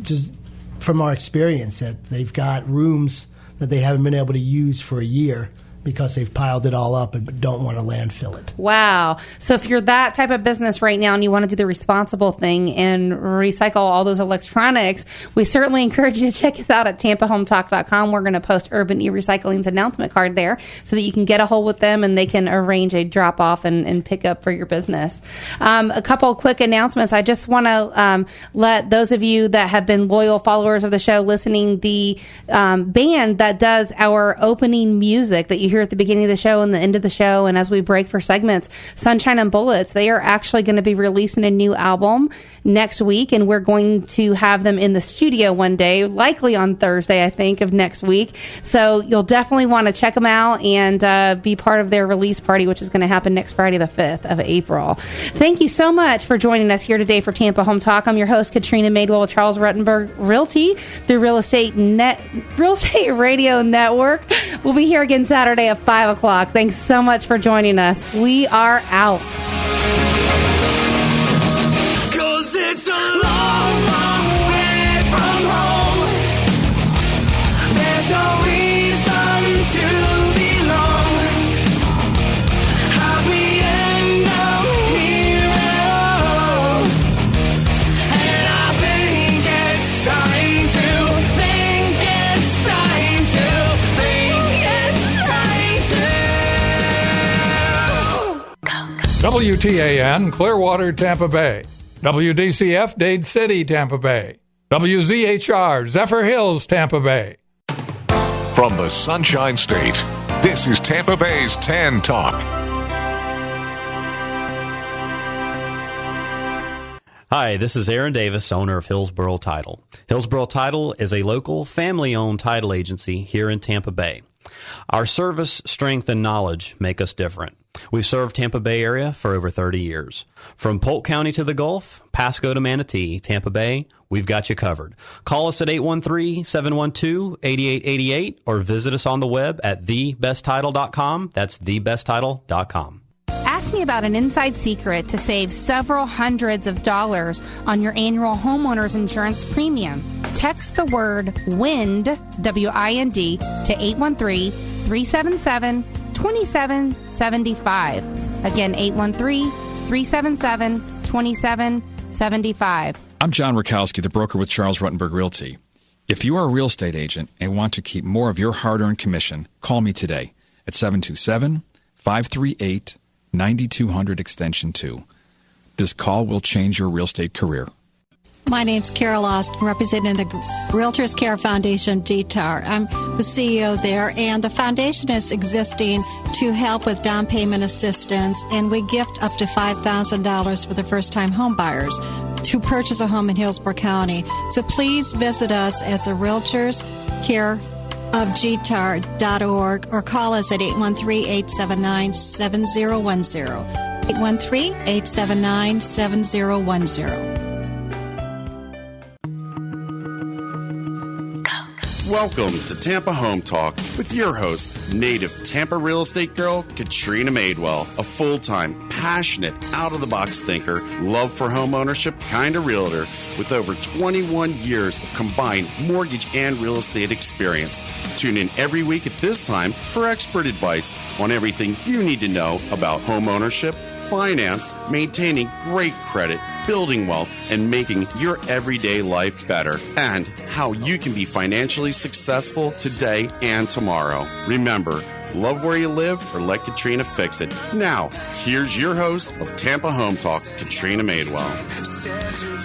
Just from our experience, that they've got rooms that they haven't been able to use for a year because they've piled it all up and don't want to landfill it. Wow. So if you're that type of business right now and you want to do the responsible thing and recycle all those electronics, we certainly encourage you to check us out at tampahometalk.com. We're going to post Urban E-Recycling's announcement card there so that you can get a hold with them and they can arrange a drop-off and pick up for your business. A couple of quick announcements. I just want to let those of you that have been loyal followers of the show listening, the band that does our opening music that you hear at the beginning of the show and the end of the show, and as we break for segments, Sunshine and Bullets, they are actually going to be releasing a new album next week, and we're going to have them in the studio one day, likely on Thursday, I think, of next week. So you'll definitely want to check them out and be part of their release party, which is going to happen next Friday, the 5th of April. Thank you so much for joining us here today for Tampa Home Talk. I'm your host, Katrina Madewell with Charles Ruttenberg Realty through Real Estate Radio Network. We'll be here again Saturday at 5 o'clock. Thanks so much for joining us. We are out. 'Cause it's a long, long way from home. There's no reason to belong. How we end up here at all. And I think it's time to WTAN, Clearwater, Tampa Bay. WDCF, Dade City, Tampa Bay. WZHR, Zephyr Hills, Tampa Bay. From the Sunshine State, this is Tampa Bay's Tan Talk. Hi, this is Aaron Davis, owner of Hillsborough Title. Hillsborough Title is a local, family-owned title agency here in Tampa Bay. Our service, strength, and knowledge make us different. We've served Tampa Bay area for over 30 years. From Polk County to the Gulf, Pasco to Manatee, Tampa Bay, we've got you covered. Call us at 813-712-8888 or visit us on the web at thebesttitle.com. That's thebesttitle.com. Ask me about an inside secret to save several hundreds of dollars on your annual homeowner's insurance premium. Text the word WIND, W-I-N-D, to 813-377-2775. Again, 813-377-2775. I'm John Rakowski, the broker with Charles Ruttenberg Realty. If you are a real estate agent and want to keep more of your hard-earned commission, call me today at 727-538-9200 extension 2. This call will change your real estate career. My name's Carol Ost, representing the Realtors Care Foundation, DTAR. I'm the CEO there, and the foundation is existing to help with down payment assistance, and we gift up to $5,000 for the first-time home buyers to purchase a home in Hillsborough County. So please visit us at the Realtors Care of GTAR.org or call us at 813-879-7010. 813-879-7010. Welcome to Tampa Home Talk with your host, native Tampa real estate girl, Katrina Madewell, a full-time, passionate, out-of-the-box thinker, love for home ownership kind of realtor with over 21 years of combined mortgage and real estate experience. Tune in every week at this time for expert advice on everything you need to know about home ownership, finance, maintaining great credit, building wealth, and making your everyday life better, and how you can be financially successful today and tomorrow. Remember, love where you live or let Katrina fix it. Now, here's your host of Tampa Home Talk, Katrina Madewell.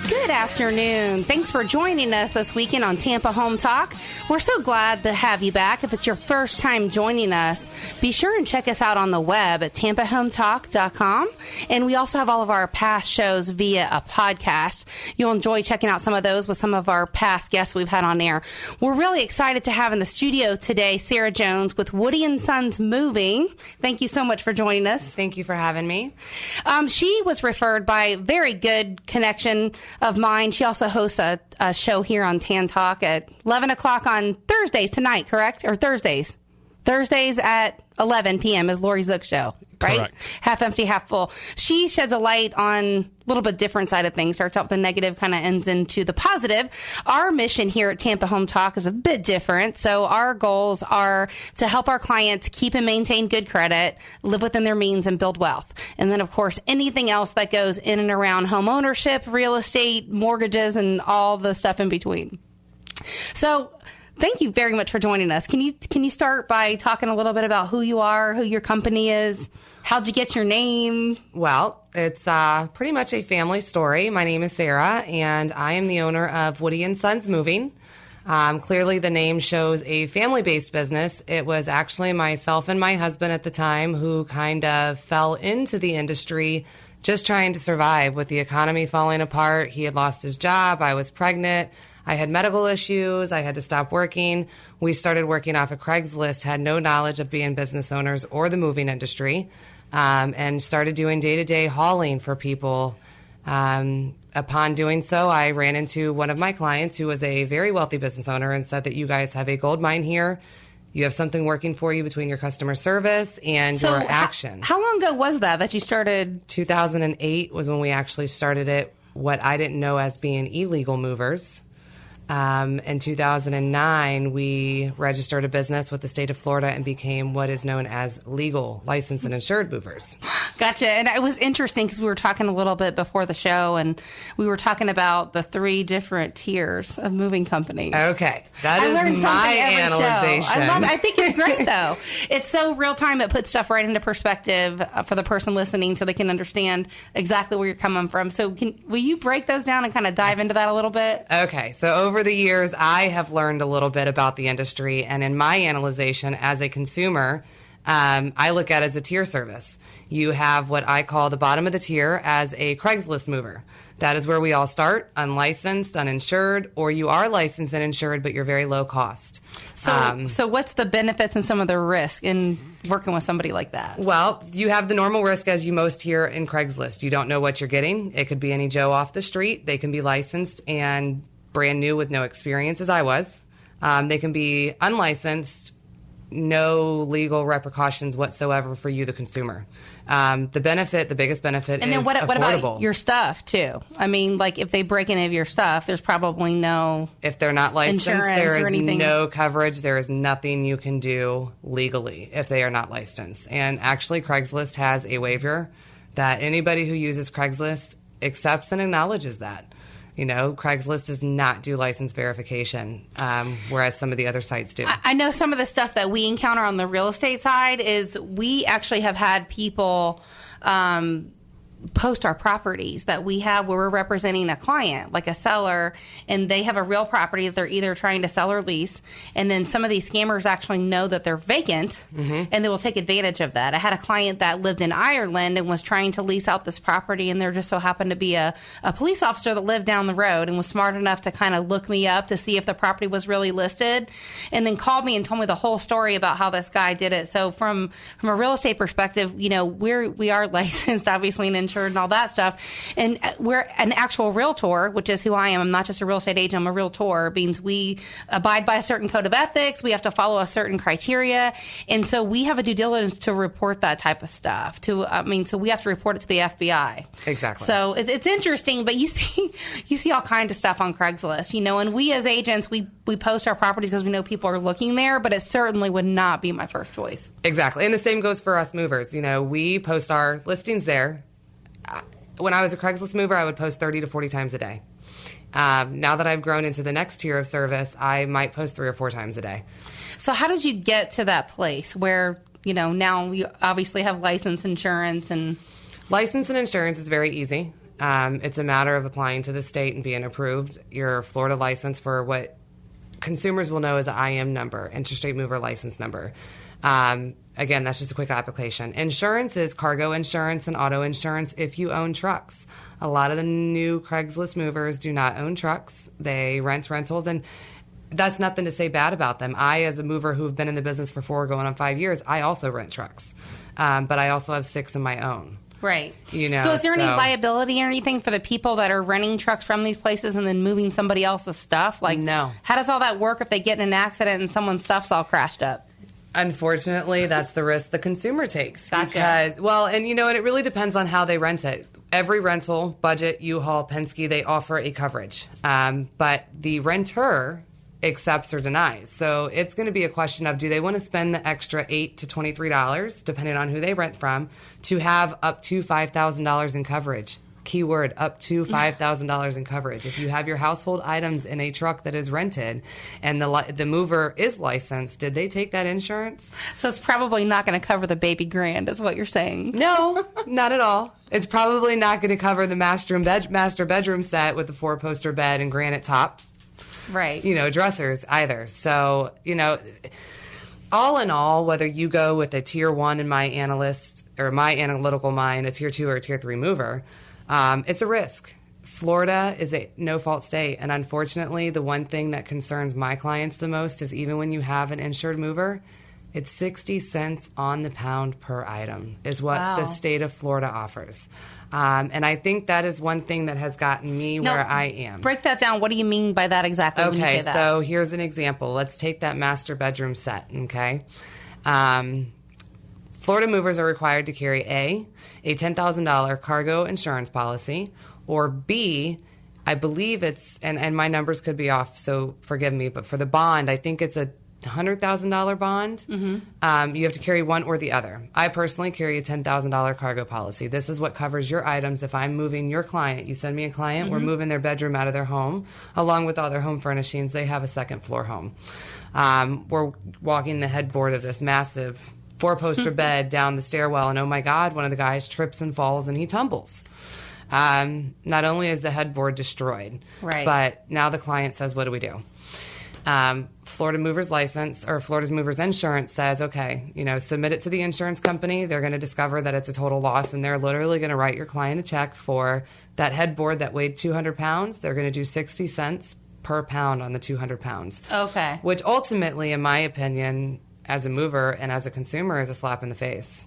Good afternoon. Thanks for joining us this weekend on Tampa Home Talk. We're so glad to have you back. If it's your first time joining us, be sure and check us out on the web at tampahometalk.com. And we also have all of our past shows via a podcast. You'll enjoy checking out some of those with some of our past guests we've had on air. We're really excited to have in the studio today Sarah Jones with Woody & Sons Moving. Thank you so much for joining us. Thank you for having me. She was referred by a very good connection of mine. She also hosts a show here on Tan Talk at 11 o'clock on Thursdays tonight, correct? Or Thursdays? Thursdays at 11 p.m. is Lori Zook's show, right? Correct. Half empty, half full. She sheds a light on a little bit different side of things. Starts out with the negative, kind of ends into the positive. Our mission here at Tampa Home Talk is a bit different. So our goals are to help our clients keep and maintain good credit, live within their means, and build wealth. And then, of course, anything else that goes in and around home ownership, real estate, mortgages, and all the stuff in between. So thank you very much for joining us. Can you start by talking a little bit about who you are, who your company is? How'd you get your name? Well, it's pretty much a family story. My name is Sarah, and I am the owner of Woody & Sons Moving. Clearly, the name shows a family-based business. It was actually myself and my husband at the time who kind of fell into the industry just trying to survive with the economy falling apart. He had lost his job. I was pregnant. I had medical issues. I had to stop working. We started working off of Craigslist, had no knowledge of being business owners or the moving industry, and started doing day-to-day hauling for people. Upon doing so, I ran into one of my clients who was a very wealthy business owner and said that you guys have a gold mine here. You have something working for you between your customer service and your action. How long ago was that you started? 2008 was when we actually started it, what I didn't know as being illegal movers. In 2009, we registered a business with the state of Florida and became what is known as legal, licensed, and insured movers. Gotcha. And it was interesting because we were talking a little bit before the show, and we were talking about the 3 different tiers of moving companies. Okay. That is my analyzation. I love it. I think it's great, though. It's so real time. It puts stuff right into perspective for the person listening so they can understand exactly where you're coming from. So will you break those down and kind of dive into that a little bit? Okay. So over the years, I have learned a little bit about the industry, and in my analyzation as a consumer, I look at it as a tier service. You have what I call the bottom of the tier as a Craigslist mover. That is where we all start, unlicensed, uninsured, or you are licensed and insured, but you're very low cost. So what's the benefits and some of the risk in working with somebody like that? Well, you have the normal risk as you most hear in Craigslist. You don't know what you're getting. It could be any Joe off the street. They can be licensed and brand new with no experience, as I was. They can be unlicensed, no legal repercussions whatsoever for you, the consumer. The biggest benefit and then is what affordable. about your stuff, too? I mean, like, if they break any of your stuff, there's probably no If they're not licensed, there or is anything. no coverage. There is nothing you can do legally if they are not licensed. And actually, Craigslist has a waiver that anybody who uses Craigslist accepts and acknowledges that. You know, Craigslist does not do license verification, whereas some of the other sites do. I know some of the stuff that we encounter on the real estate side is we actually have had people post our properties that we have where we're representing a client, like a seller, and they have a real property that they're either trying to sell or lease. And then some of these scammers actually know that they're vacant, and they will take advantage of that. I had a client that lived in Ireland and was trying to lease out this property, and there just so happened to be a police officer that lived down the road and was smart enough to kind of look me up to see if the property was really listed, and then called me and told me the whole story about how this guy did it. So from a real estate perspective, you know, we are licensed, obviously, and insured and all that stuff. And we're an actual realtor, which is who I am. I'm not just a real estate agent. I'm a realtor. It means we abide by a certain code of ethics. We have to follow a certain criteria. And so we have a due diligence to report that type of stuff. So we have to report it to the FBI. Exactly. So it's interesting, but you see all kinds of stuff on Craigslist, you know, and we as agents, we post our properties because we know people are looking there, but it certainly would not be my first choice. Exactly. And the same goes for us movers. You know, we post our listings there. When I was a Craigslist mover, I would post 30 to 40 times a day. Now that I've grown into the next tier of service, I might post 3 or 4 times a day. So how did you get to that place where, you know, now you obviously have license, insurance, and... License and insurance is very easy. It's a matter of applying to the state and being approved. Your Florida license for what consumers will know as an IM number, interstate mover license number. Again, that's just a quick application. Insurance is cargo insurance and auto insurance if you own trucks. A lot of the new Craigslist movers do not own trucks. They rent rentals, and that's nothing to say bad about them. I, as a mover who've been in the business for 4 going on 5 years, I also rent trucks. But I also have 6 of my own. Right. You know, so is there any liability or anything for the people that are renting trucks from these places and then moving somebody else's stuff? Like, no. How does all that work if they get in an accident and someone's stuff's all crashed up? Unfortunately, that's the risk the consumer takes. Gotcha. Because, well, and you know, and it really depends on how they rent it. Every rental, Budget, U-Haul, Penske, they offer a coverage. But the renter accepts or denies. So it's going to be a question of, do they want to spend the extra $8 to $23, depending on who they rent from, to have up to $5,000 in coverage? Keyword, up to $5,000 in coverage. If you have your household items in a truck that is rented and the mover is licensed, did they take that insurance? So it's probably not going to cover the baby grand, is what you're saying. No, not at all. It's probably not going to cover the master bedroom set with the 4-poster bed and granite top. right. Dressers either. So, all in all, whether you go with a tier 1 in my analyst or my analytical mind, a tier 2 or a tier 3 mover, it's a risk. Florida is a no-fault state, and unfortunately, the one thing that concerns my clients the most is even when you have an insured mover, it's 60 cents on the pound per item is what the state of Florida offers. And I think that is one thing that has gotten me where I am. Break that down. What do you mean by that exactly when you say that? So here's an example. Let's take that master bedroom set, okay? Florida movers are required to carry a $10,000 cargo insurance policy, or B, I believe it's, and my numbers could be off, so forgive me, but for the bond, I think it's a $100,000 bond. Mm-hmm. You have to carry one or the other. I personally carry a $10,000 cargo policy. This is what covers your items. If I'm moving your client, you send me a client, we're moving their bedroom out of their home, along with all their home furnishings. They have a second floor home. We're walking the headboard of this massive 4-poster bed down the stairwell, and oh my God, one of the guys trips and falls and he tumbles. Not only is the headboard destroyed, but now the client says, what do we do? Florida Movers License or Florida's Movers Insurance says, okay, submit it to the insurance company. They're going to discover that it's a total loss, and they're literally going to write your client a check for that headboard that weighed 200 pounds. They're going to do 60 cents per pound on the 200 pounds. Okay. Which ultimately, in my opinion, as a mover and as a consumer, is a slap in the face.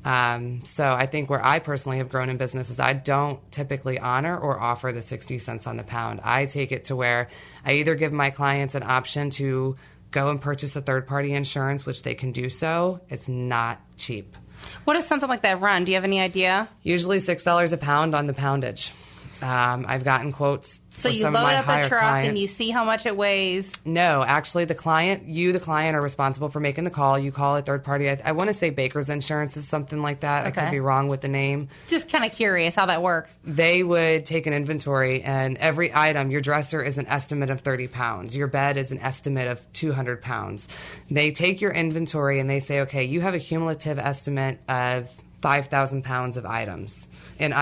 So I think where I personally have grown in business is I don't typically honor or offer the 60 cents on the pound. I take it to where I either give my clients an option to go and purchase a third-party insurance, which they can do so. It's not cheap. What does something like that run? Do you have any idea? Usually $6 a pound on the poundage. I've gotten quotes. So you load up a truck and you see how much it weighs? No, actually, the client, are responsible for making the call. You call a third party. I want to say Baker's Insurance is something like that. Okay. I could be wrong with the name. Just kind of curious how that works. They would take an inventory, and every item, your dresser is an estimate of 30 pounds. Your bed is an estimate of 200 pounds. They take your inventory and they say, okay, you have a cumulative estimate of 5,000 pounds of items. And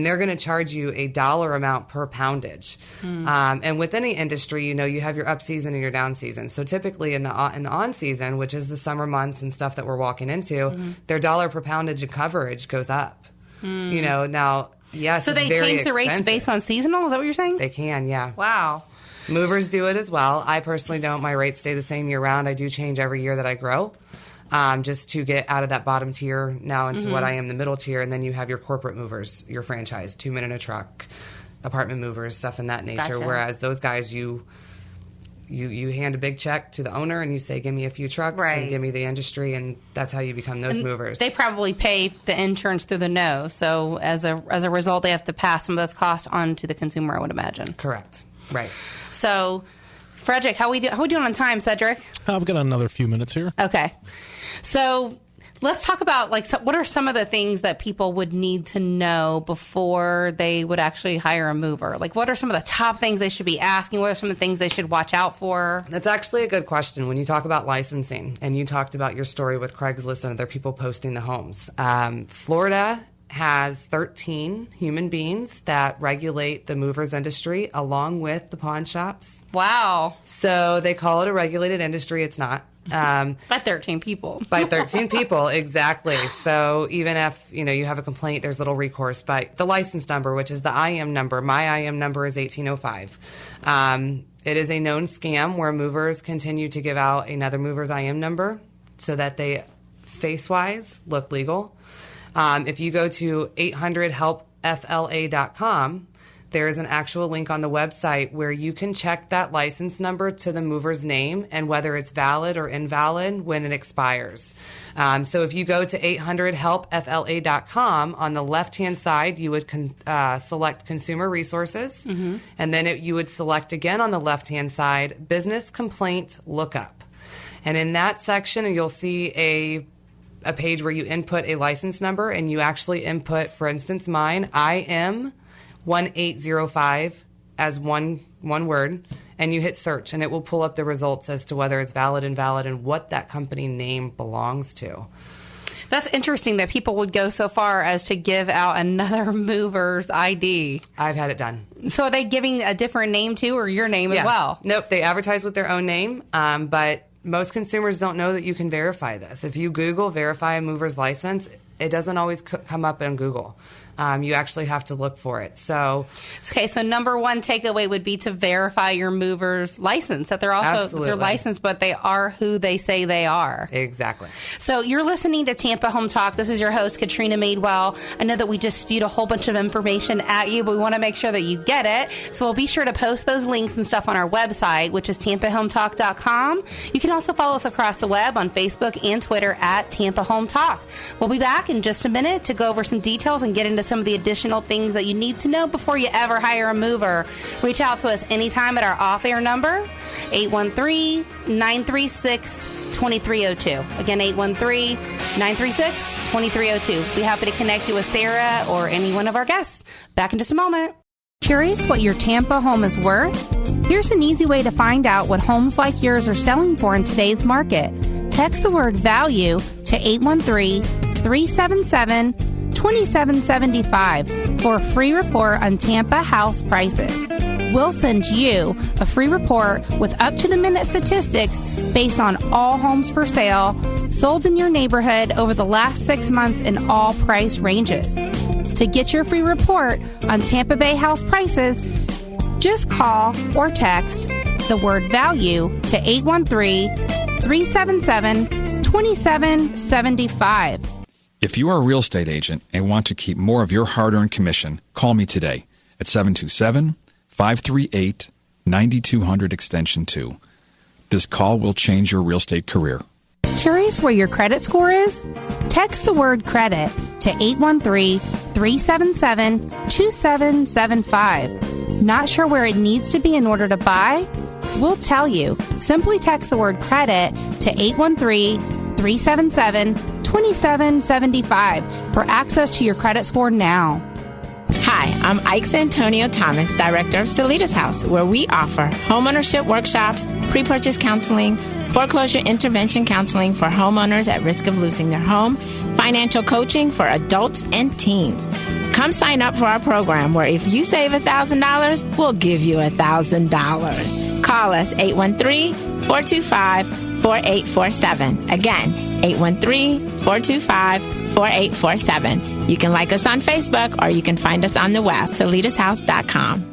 they're going to charge you a dollar amount per poundage. And within the industry, you have your up season and your down season. So typically in the on season, which is the summer months and stuff that we're walking into, their dollar per poundage and coverage goes up. Now, yes, so they change the rates based on seasonal? Is that what you're saying? They can, yeah. Wow. Movers do it as well. I personally don't. My rates stay the same year round. I do change every year that I grow. Just to get out of that bottom tier now into what I am, the middle tier. And then you have your corporate movers, your franchise, 2 men in a truck, apartment movers, stuff in that nature. Gotcha. Whereas those guys, you hand a big check to the owner and you say, give me a few trucks and give me the industry. And that's how you become those movers. They probably pay the insurance through the nose. So as a result, they have to pass some of those costs on to the consumer, I would imagine. Correct. Right. So, Frederick, how we doing on time, Cedric? I've got another few minutes here. Okay. So let's talk about what are some of the things that people would need to know before they would actually hire a mover? What are some of the top things they should be asking? What are some of the things they should watch out for? That's actually a good question. When you talk about licensing, and you talked about your story with Craigslist and other people posting the homes, Florida has 13 human beings that regulate the movers industry along with the pawn shops. Wow. So they call it a regulated industry. It's not. By 13 people. By 13 people, exactly. So even if, you have a complaint, there's little recourse. But the license number, which is the IM number, my IM number is 1805. It is a known scam where movers continue to give out another mover's IM number so that they, face-wise, look legal. If you go to 800-HELP-FLA.com, there is an actual link on the website where you can check that license number to the mover's name and whether it's valid or invalid when it expires. So if you go to 800-HELP-FLA.com, on the left-hand side, you would select Consumer Resources, and then you would select again on the left-hand side, Business Complaint Lookup. And in that section, you'll see a page where you input a license number, and you actually input, for instance, mine, IM 1805 as one word, and you hit search, and it will pull up the results as to whether it's valid, invalid, and what that company name belongs to. That's interesting that people would go so far as to give out another mover's ID. I've had it done. So are they giving a different name too, or your name as well? Nope, they advertise with their own name, but most consumers don't know that you can verify this. If you Google verify a mover's license, it doesn't always come up in Google. You actually have to look for it. So number one takeaway would be to verify your mover's license, that they're also they're licensed, but they are who they say they are. Exactly. So you're listening to Tampa Home Talk. This is your host, Katrina Madewell. I know that we just spewed a whole bunch of information at you, but we want to make sure that you get it. So we'll be sure to post those links and stuff on our website, which is tampahometalk.com. You can also follow us across the web on Facebook and Twitter at Tampa Home Talk. We'll be back in just a minute to go over some details and get into some of the additional things that you need to know before you ever hire a mover. Reach out to us anytime at our off-air number, 813-936-2302. Again, 813-936-2302. Be happy to connect you with Sarah or any one of our guests. Back in just a moment. Curious what your Tampa home is worth? Here's an easy way to find out what homes like yours are selling for in today's market. Text the word value to 813-377-2775 for a free report on Tampa house prices. We'll send you a free report with up-to-the-minute statistics based on all homes for sale sold in your neighborhood over the last 6 months in all price ranges. To get your free report on Tampa Bay house prices, just call or text the word value to 813-377-2775. If you are a real estate agent and want to keep more of your hard-earned commission, call me today at 727-538-9200 extension 2. This call will change your real estate career. Curious where your credit score is? Text the word credit to 813-377-2775. Not sure where it needs to be in order to buy? We'll tell you. Simply text the word credit to 813-377-2775 for access to your credit score now. Hi, I'm Ike Antonio Thomas, Director of Salitas House, where we offer homeownership workshops, pre-purchase counseling, foreclosure intervention counseling for homeowners at risk of losing their home, financial coaching for adults and teens. Come sign up for our program where if you save $1,000, we'll give you $1,000. Call us 813-425-4847. Again, 813-425-4847. You can like us on Facebook or you can find us on the web, salitashouse.com.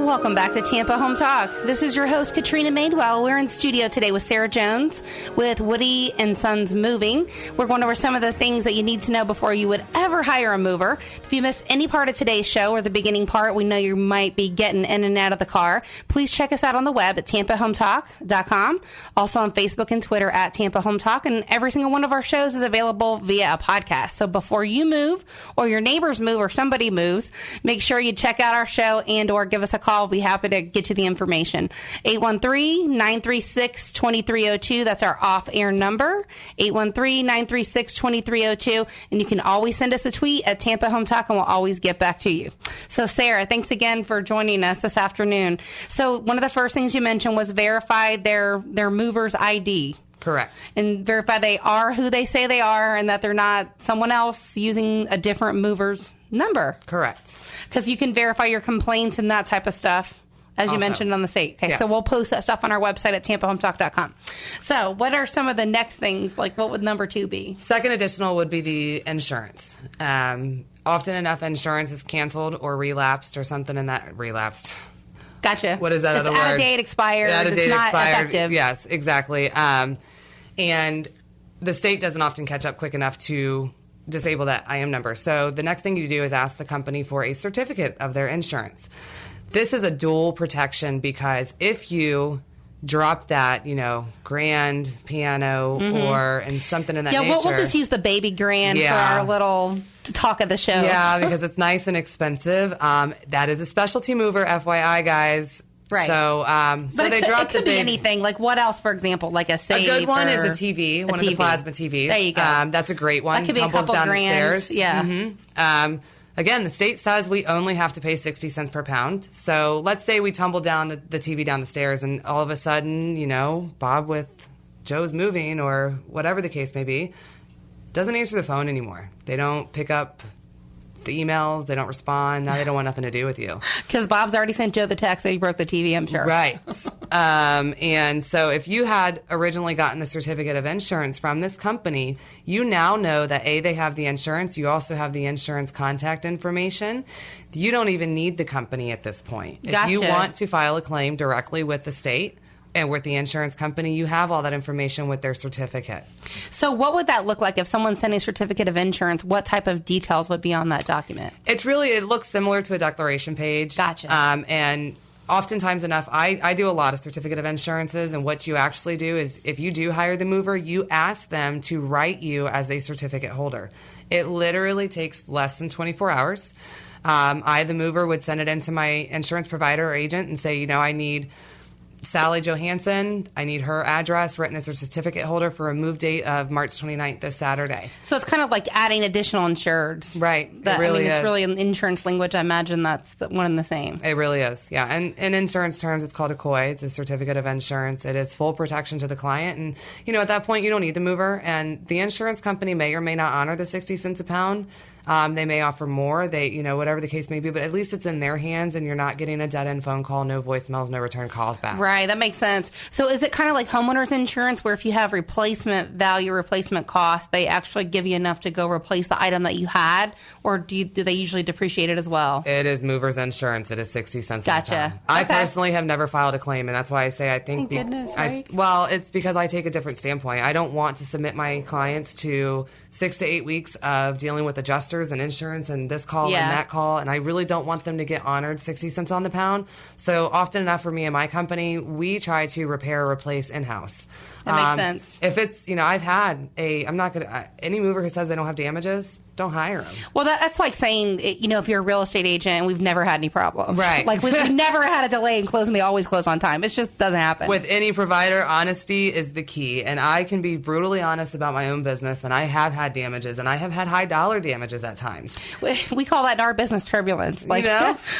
Welcome back to Tampa Home Talk. This is your host, Katrina Madewell. We're in studio today with Sarah Jones with Woody & Sons Moving. We're going over some of the things that you need to know before you would ever hire a mover. If you missed any part of today's show or the beginning part, we know you might be getting in and out of the car. Please check us out on the web at tampahometalk.com. Also on Facebook and Twitter at Tampa Home Talk. And every single one of our shows is available via a podcast. So before you move or your neighbors move or somebody moves, make sure you check out our show and or give us a call. We'll be happy to get you the information. 813-936-2302. That's our off-air number. 813-936-2302. And you can always send us a tweet at Tampa Home Talk and we'll always get back to you. So Sarah, thanks again for joining us this afternoon. So one of the first things you mentioned was verify their mover's ID. Correct. And verify they are who they say they are and that they're not someone else using a different mover's number. Correct. Because you can verify your complaints and that type of stuff, as you mentioned on the site. Okay, yes. So we'll post that stuff on our website at tampahometalk.com. So what are some of the next things? Like, what would number 2 be? Second additional would be the insurance. Often enough, insurance is canceled or relapsed or something in that relapsed. Gotcha. What is that it's other word? Out of date, expired. Out of date, it's not expired. Effective. Yes, exactly. And the state doesn't often catch up quick enough to disable that IM number. So the next thing you do is ask the company for a certificate of their insurance. This is a dual protection because if you drop that, grand piano and something in that nature. Yeah, we'll just use the baby grand for our little talk of the show. Yeah, because it's nice and expensive. That is a specialty mover, FYI, guys. Right. So, but they dropped the big... be anything. Like what else, for example? Like a safe? A good one is a TV, one of the plasma TVs. There you go. That's a great one. That could be Tumbles a couple down grand. the stairs. Yeah. Mm-hmm. Again, the state says we only have to pay 60 cents per pound. So let's say we tumble down the TV down the stairs and all of a sudden, Bob with Joe's moving or whatever the case may be, doesn't answer the phone anymore. They don't pick up the emails. They don't respond. Now they don't want nothing to do with you. Because Bob's already sent Joe the text that he broke the TV, I'm sure. Right. And so if you had originally gotten the certificate of insurance from this company, you now know that, A, they have the insurance. You also have the insurance contact information. You don't even need the company at this point. Gotcha. If you want to file a claim directly with the state and with the insurance company, you have all that information with their certificate. So what would that look like if someone's sending a certificate of insurance? What type of details would be on that document? It looks similar to a declaration page. Gotcha. And oftentimes enough, I do a lot of certificate of insurances, and what you actually do is if you do hire the mover, you ask them to write you as a certificate holder. It literally takes less than 24 hours. I, the mover, would send it into my insurance provider or agent and say, I need Sally Johansson. I need her address written as a certificate holder for a move date of March 29th, this Saturday. So it's kind of like adding additional insureds. Right. It's really in insurance language. I imagine that's one and the same. It really is, yeah. And in insurance terms, it's called a COI. It's a certificate of insurance. It is full protection to the client. And, at that point, you don't need the mover. And the insurance company may or may not honor the 60 cents a pound. They may offer more, whatever the case may be, but at least it's in their hands and you're not getting a dead-end phone call, no voicemails, no return calls back. Right, that makes sense. So is it kind of like homeowners insurance where if you have replacement value, replacement cost, they actually give you enough to go replace the item that you had, or do they usually depreciate it as well? It is movers insurance. It is 60 cents Gotcha. a pound. I personally have never filed a claim, and that's why I say I think... Thank goodness, right? It's because I take a different standpoint. I don't want to submit my clients to 6 to 8 weeks of dealing with adjusters and insurance and this call and that call, and I really don't want them to get honored 60 cents on the pound. So often enough for me and my company, we try to repair or replace in-house. That makes sense. If it's, I've had any mover who says they don't have damages, don't hire them. Well, that's like saying, if you're a real estate agent and we've never had any problems. Right. Like we've never had a delay in closing. They always close on time. It just doesn't happen. With any provider, honesty is the key. And I can be brutally honest about my own business. And I have had damages. And I have had high dollar damages at times. We call that in our business turbulence. Like,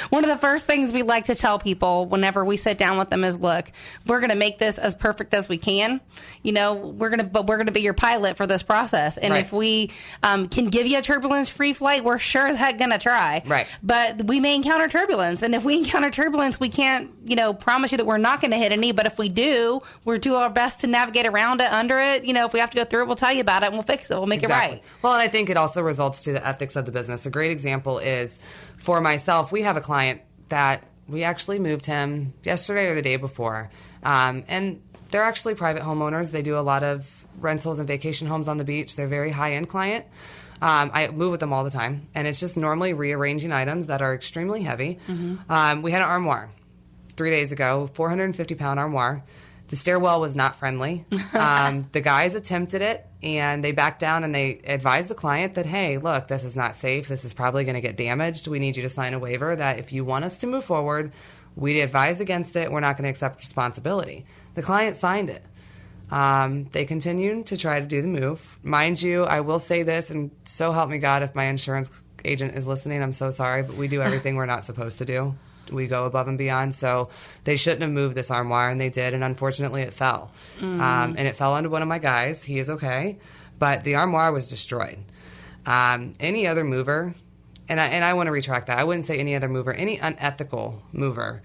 one of the first things we like to tell people whenever we sit down with them is, look, we're going to make this as perfect as we can. We're going to be your pilot for this process. And if we can give you a turbulence-free flight, we're sure as heck going to try. Right. But we may encounter turbulence. And if we encounter turbulence, we can't, promise you that we're not going to hit any. But if we do, we'll do our best to navigate around it, under it. If we have to go through it, we'll tell you about it and we'll fix it. We'll make it right. Well, and I think it also results to the ethics of the business. A great example is, for myself, we have a client that we actually moved him yesterday or the day before. And they're actually private homeowners. They do a lot of rentals and vacation homes on the beach. They're a very high-end client. I move with them all the time, and it's just normally rearranging items that are extremely heavy. Mm-hmm. We had an armoire 3 days ago, 450-pound armoire. The stairwell was not friendly. The guys attempted it, and they backed down, and they advised the client that, hey, look, this is not safe. This is probably going to get damaged. We need you to sign a waiver that if you want us to move forward, we advise against it. We're not going to accept responsibility. The client signed it. They continued to try to do the move. Mind you, I will say this, and so help me God if my insurance agent is listening, I'm so sorry, but we do everything we're not supposed to do. We go above and beyond. So they shouldn't have moved this armoire, and they did, and unfortunately it fell. And it fell onto one of my guys. He is okay. But the armoire was destroyed. Any other mover, and I want to retract that. I wouldn't say any other mover. Any unethical mover,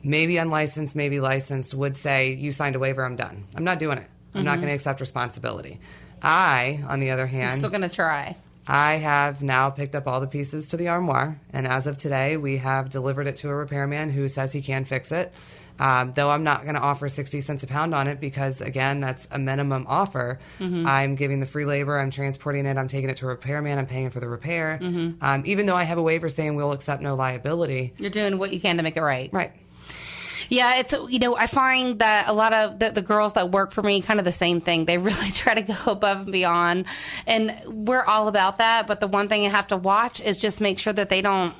maybe unlicensed, maybe licensed, would say, you signed a waiver, I'm done. I'm not doing it. I'm not going to accept responsibility. I, on the other hand... You're still going to try. I have now picked up all the pieces to the armoire, and as of today, we have delivered it to a repairman who says he can fix it. Though I'm not going to offer 60 cents a pound on it because, again, that's a minimum offer. Mm-hmm. I'm giving the free labor. I'm transporting it. I'm taking it to a repairman. I'm paying for the repair. Mm-hmm. Even though I have a waiver saying we'll accept no liability. You're doing what you can to make it right. Right. Yeah, it's, I find that a lot of the girls that work for me, kind of the same thing. They really try to go above and beyond. And we're all about that. But the one thing you have to watch is just make sure that they don't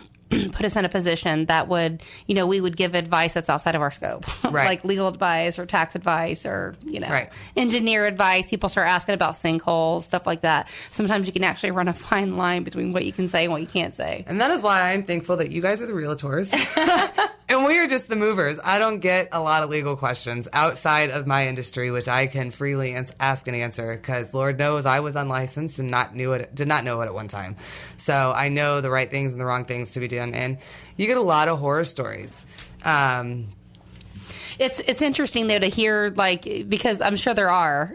put us in a position that would, we would give advice that's outside of our scope, Right. like legal advice or tax advice or, Right. engineer advice. People start asking about sinkholes, stuff like that. Sometimes you can actually run a fine line between what you can say and what you can't say. And that is why I'm thankful that you guys are the realtors. And we are just the movers. I don't get a lot of legal questions outside of my industry, which I can freely ask and answer because Lord knows I was unlicensed and did not know it at one time. So I know the right things and the wrong things to be doing. And you get a lot of horror stories. It's interesting though to hear because I'm sure there are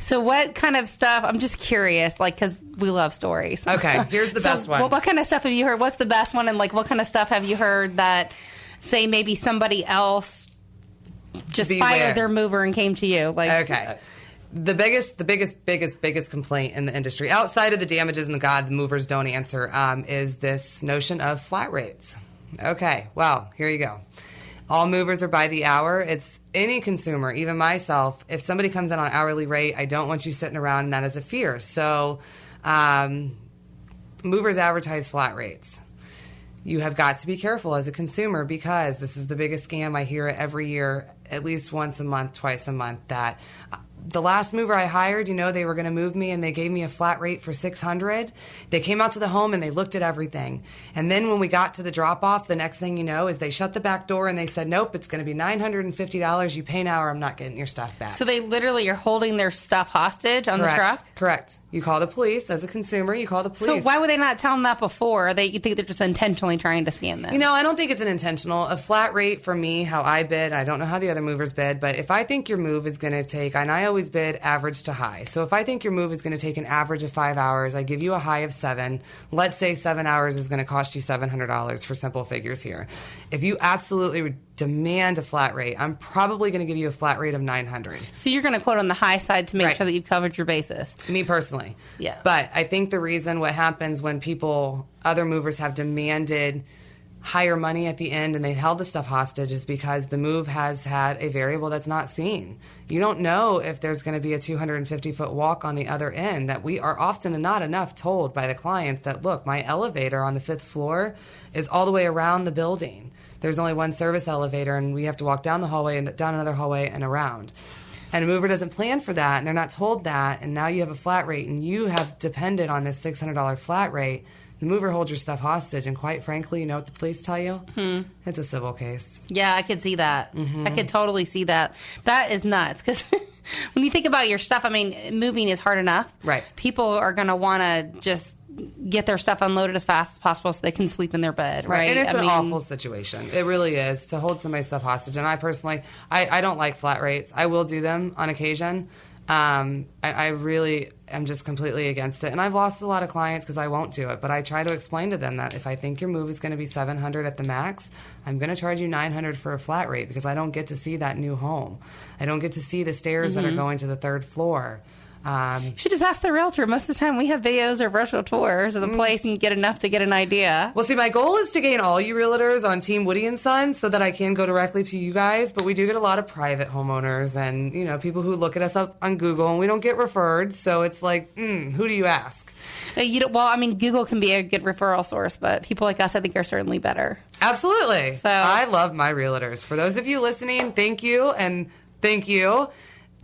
so what kind of stuff, I'm just curious because we love stories. Okay, here's the best one. What kind of stuff have you heard? What's the best one, and what kind of stuff have you heard that say maybe somebody else just fired their mover and came to you? Okay. The biggest complaint in the industry, outside of the damages and the movers don't answer, is this notion of flat rates. Okay, well, here you go. All movers are by the hour. It's any consumer, even myself. If somebody comes in on hourly rate, I don't want you sitting around, and that is a fear. So movers advertise flat rates. You have got to be careful as a consumer because this is the biggest scam. I hear it every year, at least once a month, twice a month, that the last mover I hired, they were going to move me and they gave me a flat rate for $600. They came out to the home and they looked at everything. And then when we got to the drop off, the next thing you know is they shut the back door and they said, nope, it's going to be $950. You pay now or I'm not getting your stuff back. So they literally are holding their stuff hostage on the truck? Correct. You call the police as a consumer. You call the police. So why would they not tell them that before? You think they're just intentionally trying to scam them? I don't think it's an intentional. A flat rate for me, how I bid, I don't know how the other movers bid, but if I think your move is going to take, and I always bid average to high. So if I think your move is going to take an average of 5 hours, I give you a high of 7. Let's say 7 hours is going to cost you $700 for simple figures here. If you absolutely demand a flat rate, I'm probably going to give you a flat rate of $900. So you're going to quote on the high side to make sure that you've covered your bases. Me personally. Yeah. But I think the reason what happens when other movers have demanded higher money at the end and they held the stuff hostage is because the move has had a variable that's not seen. You don't know if there's going to be a 250-foot walk on the other end. That we are often and not enough told by the clients that, look, my elevator on the 5th floor is all the way around the building. There's only one service elevator and we have to walk down the hallway and down another hallway and around. And a mover doesn't plan for that and they're not told that, and now you have a flat rate and you have depended on this $600 flat rate. The mover holds your stuff hostage, and quite frankly, you know what the police tell you? It's a civil case. Yeah, I could see that. I could totally see that. That is nuts, because when you think about your stuff, moving is hard enough. Right. People are going to want to just get their stuff unloaded as fast as possible so they can sleep in their bed, right? And it's an awful situation. It really is, to hold somebody's stuff hostage. And I personally, I don't like flat rates. I will do them on occasion. I really am just completely against it. And I've lost a lot of clients because I won't do it. But I try to explain to them that if I think your move is going to be $700 at the max, I'm going to charge you $900 for a flat rate because I don't get to see that new home. I don't get to see the stairs that are going to the 3rd floor. You should just ask the realtor. Most of the time we have videos or virtual tours of the place and you get enough to get an idea. Well, see, my goal is to gain all you realtors on Team Woody & Sons so that I can go directly to you guys, but we do get a lot of private homeowners and, people who look at us up on Google and we don't get referred, so it's like, who do you ask? Google can be a good referral source, but people like us, I think, are certainly better. Absolutely. So I love my realtors. For those of you listening, thank you, and thank you.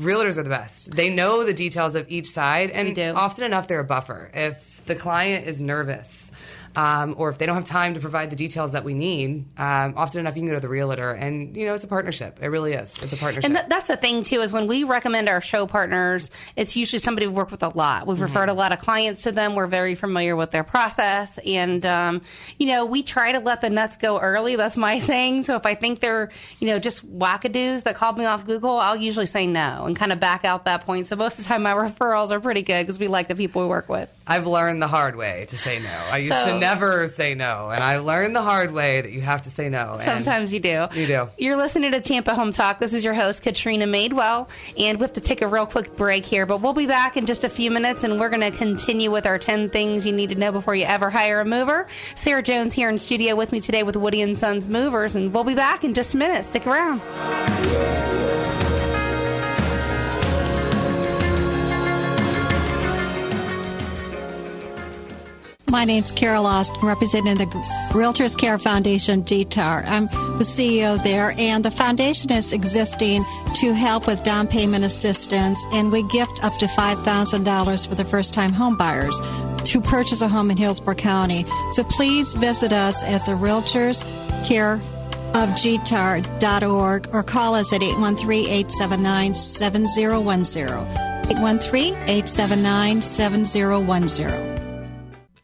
Realtors are the best. They know the details of each side, and often enough, they're a buffer. If the client is nervous, or if they don't have time to provide the details that we need, often enough you can go to the realtor, and it's a partnership. It really is. It's a partnership. And that's the thing too, is when we recommend our show partners, it's usually somebody we've worked with a lot. We've referred a lot of clients to them. We're very familiar with their process, and we try to let the nuts go early. That's my saying. So if I think they're just wackadoos that called me off Google, I'll usually say no and kind of back out that point. So most of the time my referrals are pretty good because we like the people we work with. I've learned the hard way to say no. I used to never say no, and I learned the hard way that you have to say no. Sometimes you do. You do. You're listening to Tampa Home Talk. This is your host, Katrina Madewell, and we have to take a real quick break here, but we'll be back in just a few minutes, and we're going to continue with our 10 things you need to know before you ever hire a mover. Sarah Jones here in studio with me today with Woody & Sons Movers, and we'll be back in just a minute. Stick around. My name's Carol Ost, representing the Realtors Care Foundation DTAR. I'm the CEO there, and the foundation is existing to help with down payment assistance, and we gift up to $5,000 for the first-time home buyers to purchase a home in Hillsborough County. So please visit us at the Realtors Care of GTAR.org or call us at 813-879-7010. 813-879-7010.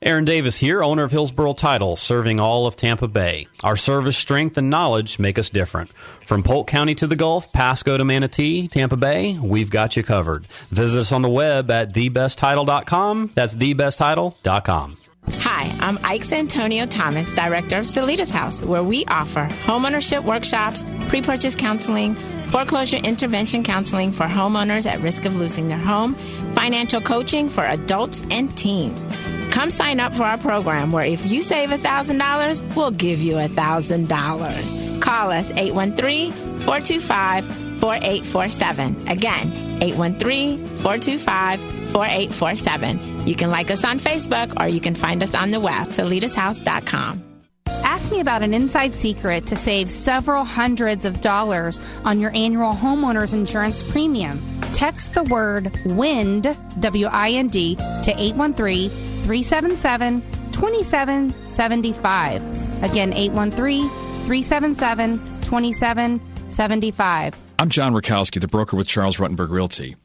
Aaron Davis here, owner of Hillsborough Title, serving all of Tampa Bay. Our service, strength, and knowledge make us different. From Polk County to the Gulf, Pasco to Manatee, Tampa Bay, we've got you covered. Visit us on the web at thebesttitle.com. That's thebesttitle.com. Hi, I'm Ike Antonio Thomas, Director of Salitas House, where we offer homeownership workshops, pre-purchase counseling, foreclosure intervention counseling for homeowners at risk of losing their home, financial coaching for adults and teens. Come sign up for our program where if you save $1,000, we'll give you $1,000. Call us 813-425-4847. Again, 813-425-4847. You can like us on Facebook or you can find us on the web, salitashouse.com. Ask me about an inside secret to save several hundreds of dollars on your annual homeowner's insurance premium. Text the word WIND, W-I-N-D, to 813-377-2775. Again, 813-377-2775. I'm John Rakowski, the broker with Charles Ruttenberg Realty.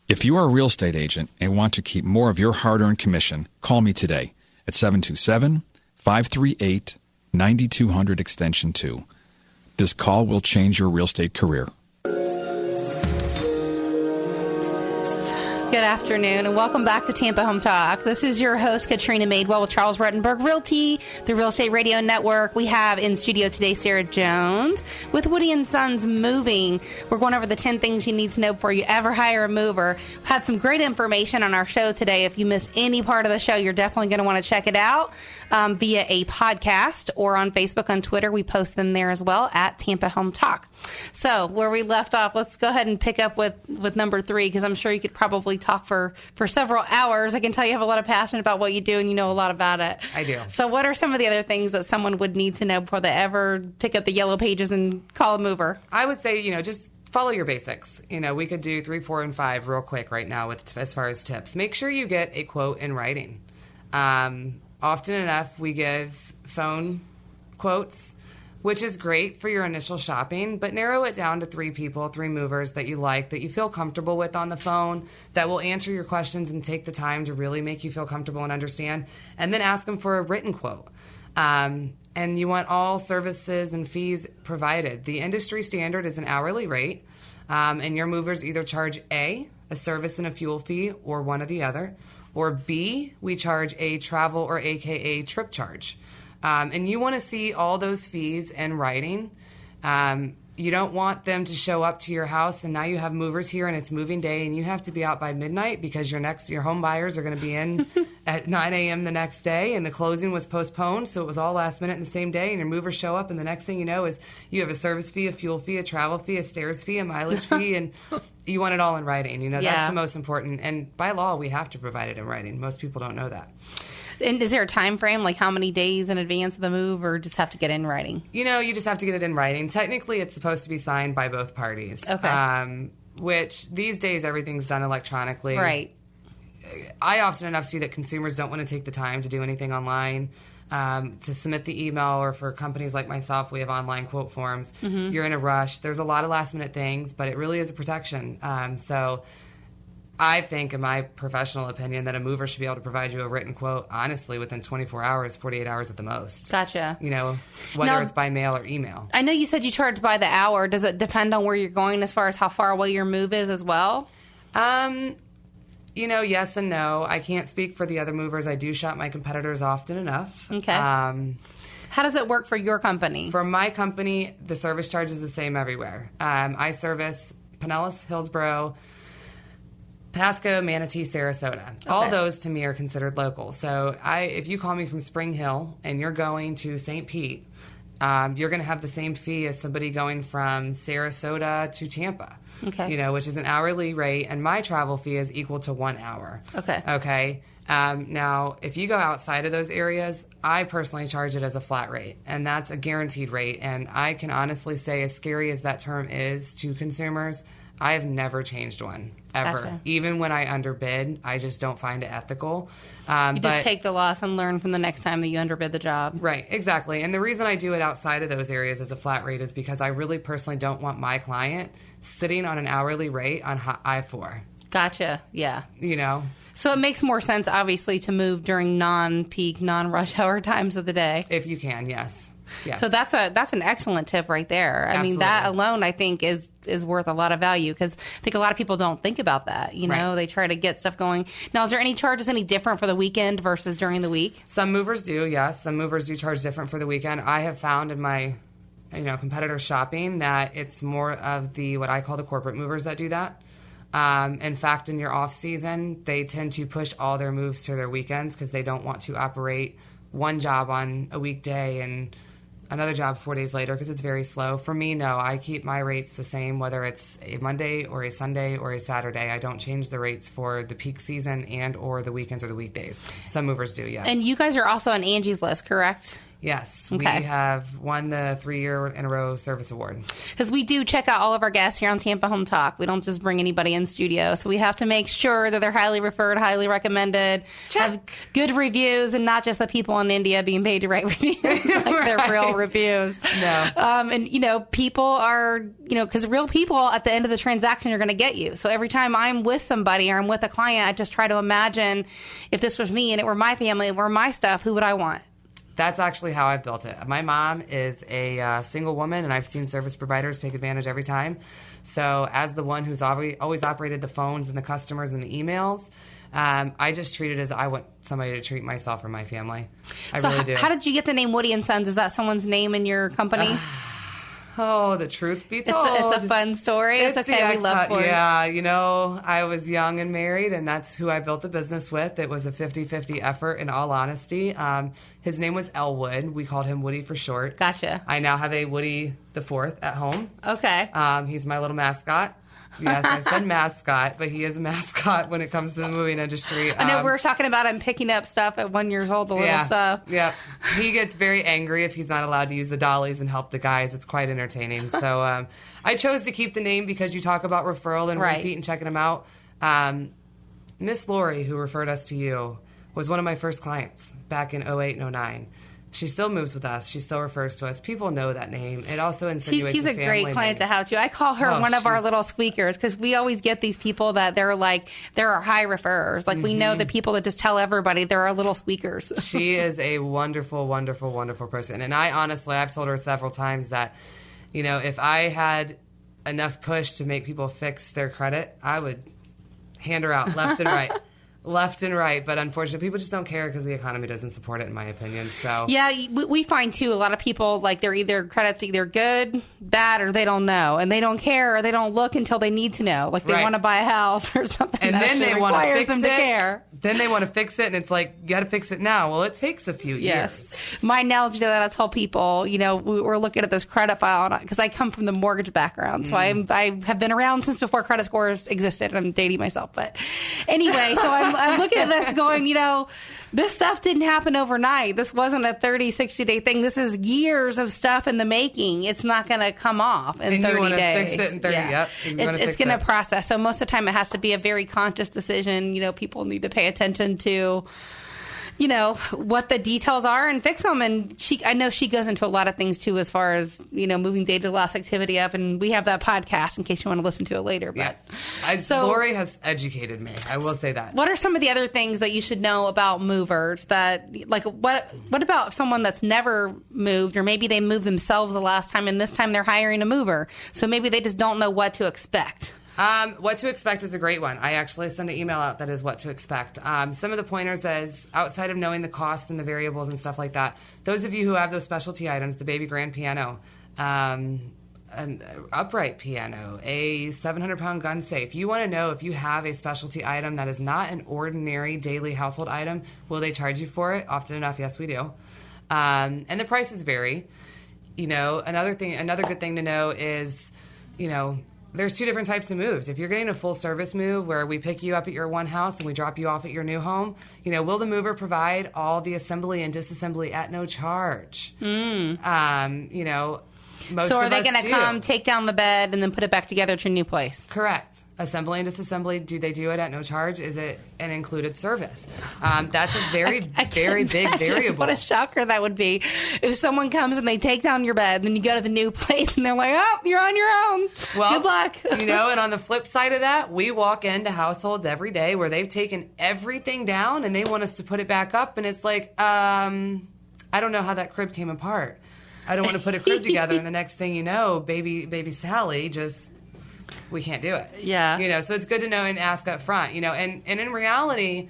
If you are a real estate agent and want to keep more of your hard-earned commission, call me today at 727-538-9200 extension 2. This call will change your real estate career. Good afternoon, and welcome back to Tampa Home Talk. This is your host, Katrina Madewell with Charles Ruttenberg Realty, the Real Estate Radio Network. We have in studio today Sarah Jones with Woody & Sons Moving. We're going over the 10 things you need to know before you ever hire a mover. We've had some great information on our show today. If you missed any part of the show, you're definitely going to want to check it out via a podcast or on Facebook, on Twitter. We post them there as well at Tampa Home Talk. So where we left off, let's go ahead and pick up with number 3, because I'm sure you could probably talk for several hours. I can tell you have a lot of passion about what you do and you know a lot about it. I do. So what are some of the other things that someone would need to know before they ever pick up the yellow pages and call a mover? I would say, just follow your basics. We could do 3, 4, and 5 real quick right now as far as tips. Make sure you get a quote in writing. Often enough, we give phone quotes, which is great for your initial shopping, but narrow it down to 3 people, 3 movers that you like, that you feel comfortable with on the phone, that will answer your questions and take the time to really make you feel comfortable and understand, and then ask them for a written quote. And you want all services and fees provided. The industry standard is an hourly rate, and your movers either charge A, a service and a fuel fee, or one or the other, or B, we charge a travel or AKA trip charge. And you want to see all those fees in writing. You don't want them to show up to your house and now you have movers here and it's moving day and you have to be out by midnight because your home buyers are going to be in at 9 a.m. the next day and the closing was postponed, so it was all last minute in the same day, and your movers show up and the next thing you know is you have a service fee, a fuel fee, a travel fee, a stairs fee, a mileage fee, and you want it all in writing. That's the most important. And by law, we have to provide it in writing. Most people don't know that. And is there a time frame, like how many days in advance of the move, or just have to get it in writing? You just have to get it in writing. Technically, it's supposed to be signed by both parties. Okay. Which these days, everything's done electronically. Right. I often enough see that consumers don't want to take the time to do anything online, to submit the email, or for companies like myself, we have online quote forms. Mm-hmm. You're in a rush. There's a lot of last minute things, but it really is a protection. So I think, in my professional opinion, that a mover should be able to provide you a written quote, honestly, within 24 hours, 48 hours at the most. Gotcha. Whether it's by mail or email. I know you said you charge by the hour. Does it depend on where you're going as far as how far away your move is as well? Yes and no. I can't speak for the other movers. I do shop my competitors often enough. Okay. How does it work for your company? For my company, the service charge is the same everywhere. I service Pinellas, Hillsborough, Pasco, Manatee, Sarasota. Okay. All those to me are considered local. So if you call me from Spring Hill and you're going to St. Pete, you're going to have the same fee as somebody going from Sarasota to Tampa. Okay. You know, which is an hourly rate, and my travel fee is equal to 1 hour. Okay. Okay. Now, if you go outside of those areas, I personally charge it as a flat rate, and that's a guaranteed rate. And I can honestly say, as scary as that term is to consumers, I have never changed one, ever. Gotcha. Even when I underbid, I just don't find it ethical. You just take the loss and learn from the next time that you underbid the job. Right, exactly. And the reason I do it outside of those areas as a flat rate is because I really personally don't want my client sitting on an hourly rate on I-4. Gotcha, yeah. You know? So it makes more sense, obviously, to move during non-peak, non-rush hour times of the day. If you can, yes. Yes. So that's an excellent tip right there. I mean, that alone, I think, is worth a lot of value, because I think a lot of people don't think about that. You know, they try to get stuff going. Now, is there any charges any different for the weekend versus during the week? Some movers do, yes. Some movers do charge different for the weekend. I have found in my, competitor shopping that it's more of the what I call the corporate movers that do that. In fact, in your off season, they tend to push all their moves to their weekends because they don't want to operate one job on a weekday and another job 4 days later because it's very slow. For me, no. I keep my rates the same, whether it's a Monday or a Sunday or a Saturday. I don't change the rates for the peak season and or the weekends or the weekdays. Some movers do, yes. And you guys are also on Angie's List, correct? Yes. Okay. We have won the 3-year in a row service award. Because we do check out all of our guests here on Tampa Home Talk. We don't just bring anybody in studio. So we have to make sure that they're highly referred, highly recommended, have good reviews, and not just the people in India being paid to write reviews. Like they're real reviews. No. And, people are, because real people at the end of the transaction are going to get you. So every time I'm with somebody or I'm with a client, I just try to imagine if this was me and it were my family, it were my stuff, who would I want? That's actually how I built it. My mom is a single woman, and I've seen service providers take advantage every time. So as the one who's always operated the phones and the customers and the emails, I just treat it as I want somebody to treat myself or my family. I really do. How did you get the name Woody & Sons? Is that someone's name in your company? The truth be told. It's a fun story. It's okay. We love Forrest. Yeah, I was young and married, and that's who I built the business with. It was a 50-50 effort, in all honesty. His name was Elwood. We called him Woody for short. Gotcha. I now have a Woody the Fourth at home. Okay. He's my little mascot. Yes, I said mascot, but he is a mascot when it comes to the moving industry. I know we were talking about him picking up stuff at 1 year old, the little stuff. Yeah, he gets very angry if he's not allowed to use the dollies and help the guys. It's quite entertaining. So I chose to keep the name because you talk about referral and repeat and checking them out. Miss Lori, who referred us to you, was one of my first clients back in 08 and 09. She still moves with us. She still refers to us. People know that name. It also insinuates she's a great client to have, too. I call her one of our little squeakers because we always get these people that they're our high referrers. Like, we know the people that just tell everybody they're our little squeakers. She is a wonderful, wonderful, wonderful person. And I've told her several times that, if I had enough push to make people fix their credit, I would hand her out left and right. Left and right, but unfortunately, people just don't care because the economy doesn't support it, in my opinion. So yeah, we find too a lot of people they're either credit's either good, bad, or they don't know, and they don't care or they don't look until they need to know, like they want to buy a house or something, and then they want to fix them it. To care. Then they want to fix it, and it's like you got to fix it now. Well, it takes a few years. My analogy to that, I tell people, we're looking at this credit file because I come from the mortgage background, so I have been around since before credit scores existed. I'm dating myself, but anyway, so I'm looking at this going, this stuff didn't happen overnight. This wasn't a 30, 60-day thing. This is years of stuff in the making. It's not going to come off in 30 days. Fix it in 30. Yeah. Yep. It's going to process. So most of the time it has to be a very conscious decision. People need to pay attention to what the details are and fix them. And I know she goes into a lot of things too, as far as, moving data loss activity up. And we have that podcast in case you want to listen to it later. But Lori has educated me. I will say that. What are some of the other things that you should know about movers that what about someone that's never moved, or maybe they moved themselves the last time and this time they're hiring a mover. So maybe they just don't know what to expect. What to expect is a great one. I actually send an email out that is what to expect. Some of the pointers is outside of knowing the cost and the variables and stuff like that. Those of you who have those specialty items, the baby grand piano, an upright piano, a 700-pound gun safe. You want to know if you have a specialty item that is not an ordinary daily household item, will they charge you for it? Often enough, yes, we do. And the prices vary. Another good thing to know is, there's two different types of moves. If you're getting a full service move where we pick you up at your one house and we drop you off at your new home, will the mover provide all the assembly and disassembly at no charge? Most so are of they us going to do. come take down the bed and then put it back together to your new place? Correct. Assembly and disassembly, do they do it at no charge? Is it an included service? That's a very big variable. What a shocker that would be if someone comes and they take down your bed and then you go to the new place and they're like, oh, you're on your own. Well, good luck. And on the flip side of that, we walk into households every day where they've taken everything down and they want us to put it back up. And it's like, I don't know how that crib came apart. I don't want to put a crib together, and the next thing you know, baby Sally we can't do it. Yeah. So it's good to know and ask up front, and in reality,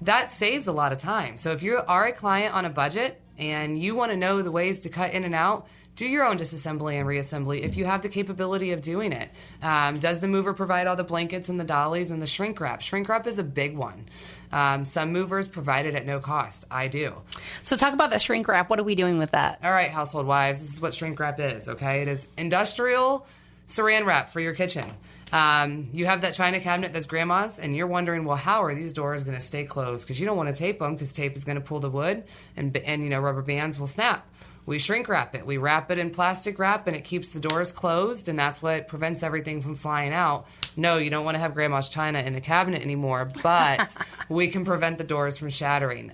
that saves a lot of time. So if you are a client on a budget and you want to know the ways to cut in and out, do your own disassembly and reassembly if you have the capability of doing it. Does the mover provide all the blankets and the dollies and the shrink wrap? Shrink wrap is a big one. Some movers provide it at no cost. I do. So talk about the shrink wrap. What are we doing with that? All right, household wives, this is what shrink wrap is, okay? It is industrial saran wrap for your kitchen. You have that china cabinet that's grandma's, and you're wondering, well, how are these doors going to stay closed? Because you don't want to tape them because tape is going to pull the wood, and rubber bands will snap. We shrink wrap it. We wrap it in plastic wrap, and it keeps the doors closed, and that's what prevents everything from flying out. No, you don't want to have grandma's china in the cabinet anymore, but we can prevent the doors from shattering.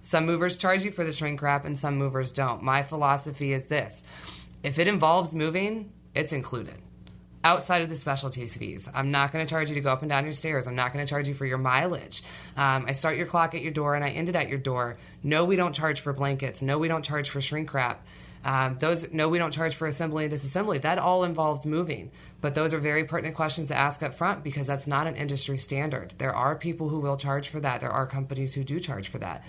Some movers charge you for the shrink wrap, and some movers don't. My philosophy is this. If it involves moving, it's included. Outside of the specialties fees. I'm not going to charge you to go up and down your stairs. I'm not going to charge you for your mileage. I start your clock at your door and I end it at your door. No, we don't charge for blankets. No, we don't charge for shrink wrap. No, we don't charge for assembly and disassembly. That all involves moving. But those are very pertinent questions to ask up front because that's not an industry standard. There are people who will charge for that. There are companies who do charge for that.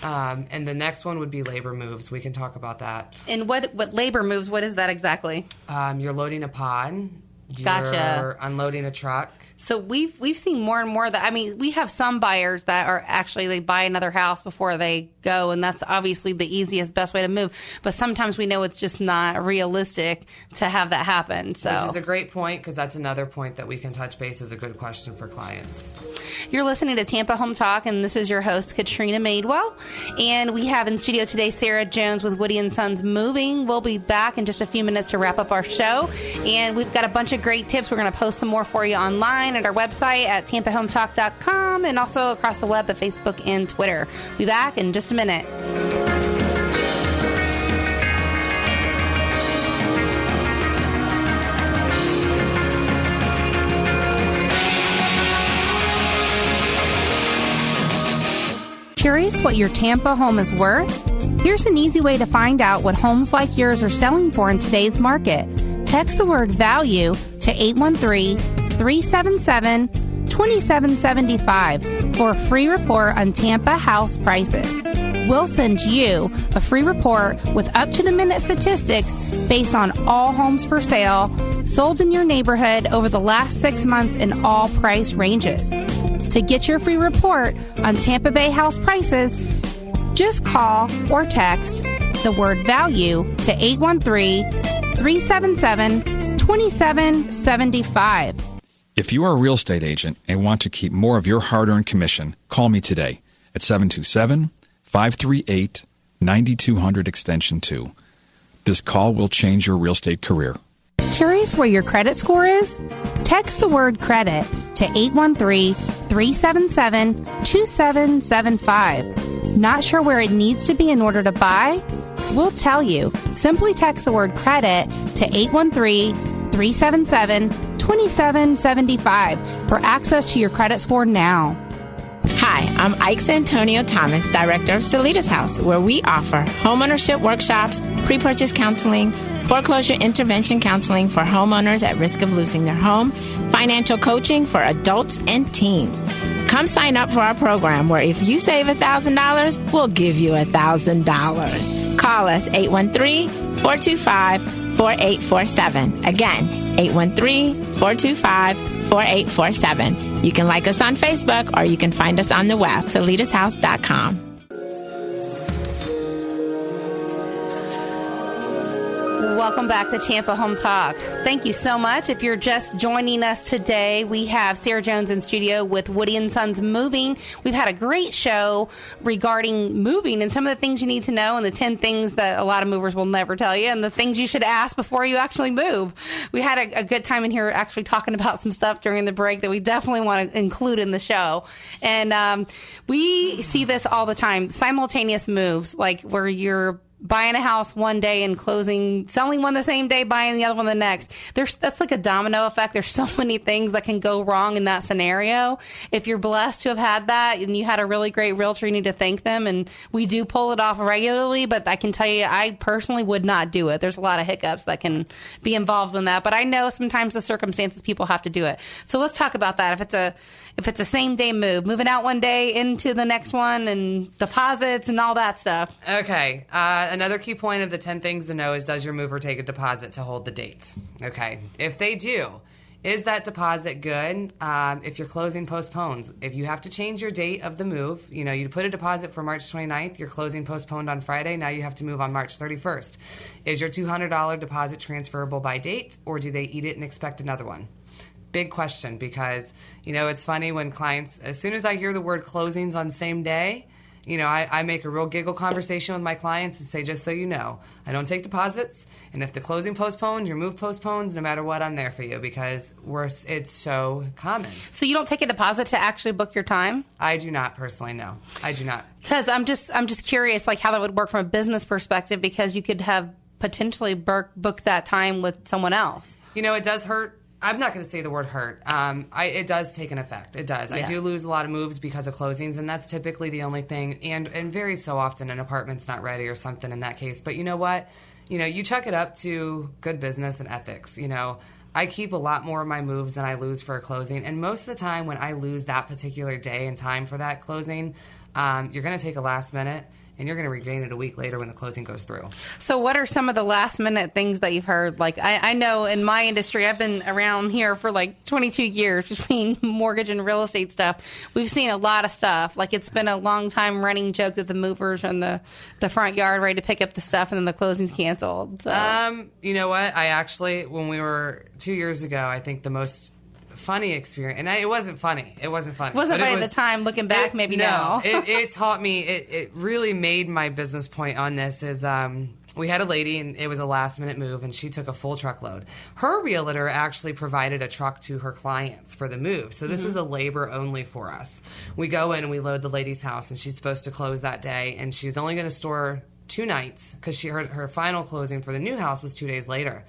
And the next one would be labor moves. We can talk about that. And what labor moves, what is that exactly? You're loading a pod. Gotcha. You're unloading a truck. So we've seen more and more that, I mean, we have some buyers that are actually, they buy another house before they go, and that's obviously the easiest, best way to move. But sometimes we know it's just not realistic to have that happen. So, which is a great point, because that's another point that we can touch base as a good question for clients. You're listening to Tampa Home Talk, and this is your host, Katrina Madewell. And we have in studio today Sarah Jones with Woody & Sons Moving. We'll be back in just a few minutes to wrap up our show. And we've got a bunch of great tips. We're going to post some more for you online at our website at tampahometalk.com and also across the web at Facebook and Twitter. Be back in just a minute. Curious what your Tampa home is worth? Here's an easy way to find out what homes like yours are selling for in today's market. Text the word value to 813-377-2775 for a free report on Tampa house prices. We'll send you a free report with up-to-the-minute statistics based on all homes for sale sold in your neighborhood over the last 6 months in all price ranges. To get your free report on Tampa Bay house prices, just call or text the word value to 813-377-2775. If you are a real estate agent and want to keep more of your hard-earned commission, call me today at 727-538-9200 extension 2. This call will change your real estate career. Curious where your credit score is? Text the word credit to 813-377-2775. Not sure where it needs to be in order to buy? We'll tell you. Simply text the word credit to 813-377-2775 for access to your credit score now. Hi, I'm Ike Antonio Thomas, Director of Salitas House, where we offer homeownership workshops, pre-purchase counseling, foreclosure intervention counseling for homeowners at risk of losing their home, financial coaching for adults and teens. Come sign up for our program where if you save $1,000, we'll give you $1,000. Call us 813-425-4847. Again, 813-425-4847. You can like us on Facebook or you can find us on the web, salitashouse.com. Welcome back to Tampa Home Talk. Thank you so much. If you're just joining us today, we have Sarah Jones in studio with Woody & Sons Moving. We've had a great show regarding moving and some of the things you need to know and the 10 things that a lot of movers will never tell you and the things you should ask before you actually move. We had a good time in here actually talking about some stuff during the break that we definitely want to include in the show. And we see this all the time, simultaneous moves, like where you're buying a house one day and selling one the same day, buying the other one the next. That's like a domino effect. There's so many things that can go wrong in that scenario. If you're blessed to have had that and you had a really great realtor, you need to thank them. And we do pull it off regularly, but I can tell you, I personally would not do it. There's a lot of hiccups that can be involved in that, but I know sometimes the circumstances people have to do it. So let's talk about that. If it's a same day move, moving out one day into the next one and deposits and all that stuff. Okay. Another key point of the 10 things to know is, does your mover take a deposit to hold the date? Okay. If they do, is that deposit good? If your closing postpones, if you have to change your date of the move, you put a deposit for March 29th, your closing postponed on Friday, now you have to move on March 31st. Is your $200 deposit transferable by date, or do they eat it and expect another one? Big question, because, it's funny when clients, as soon as I hear the word closings on same day, I make a real giggle conversation with my clients and say, just so you know, I don't take deposits. And if the closing postpones, your move postpones, no matter what, I'm there for you, because it's so common. So you don't take a deposit to actually book your time? I do not personally, no. I do not. Because I'm just curious, like how that would work from a business perspective, because you could have potentially booked that time with someone else. It does hurt. I'm not going to say the word hurt. It does take an effect. It does. Yeah. I do lose a lot of moves because of closings, and that's typically the only thing. And very so often an apartment's not ready or something in that case. But you know what? You chuck it up to good business and ethics. I keep a lot more of my moves than I lose for a closing. And most of the time when I lose that particular day and time for that closing, you're going to take a last minute, and you're going to regain it a week later when the closing goes through. So what are some of the last-minute things that you've heard? Like, I know in my industry, I've been around here for like 22 years between mortgage and real estate stuff. We've seen a lot of stuff. Like, it's been a long time running joke that the movers are in the front yard ready to pick up the stuff, and then the closing's canceled. So. You know what? I actually, when we were 2 years ago, I think the most funny experience, and it wasn't funny. It wasn't funny. It wasn't funny at the time. Looking back, maybe now. It taught me. It really made my business point on this. Is we had a lady, and it was a last minute move, and she took a full truckload. Her realtor actually provided a truck to her clients for the move, so this is a labor only for us. We go in and we load the lady's house, and she's supposed to close that day, and she's only going to store 2 nights because her final closing for the new house was 2 days later.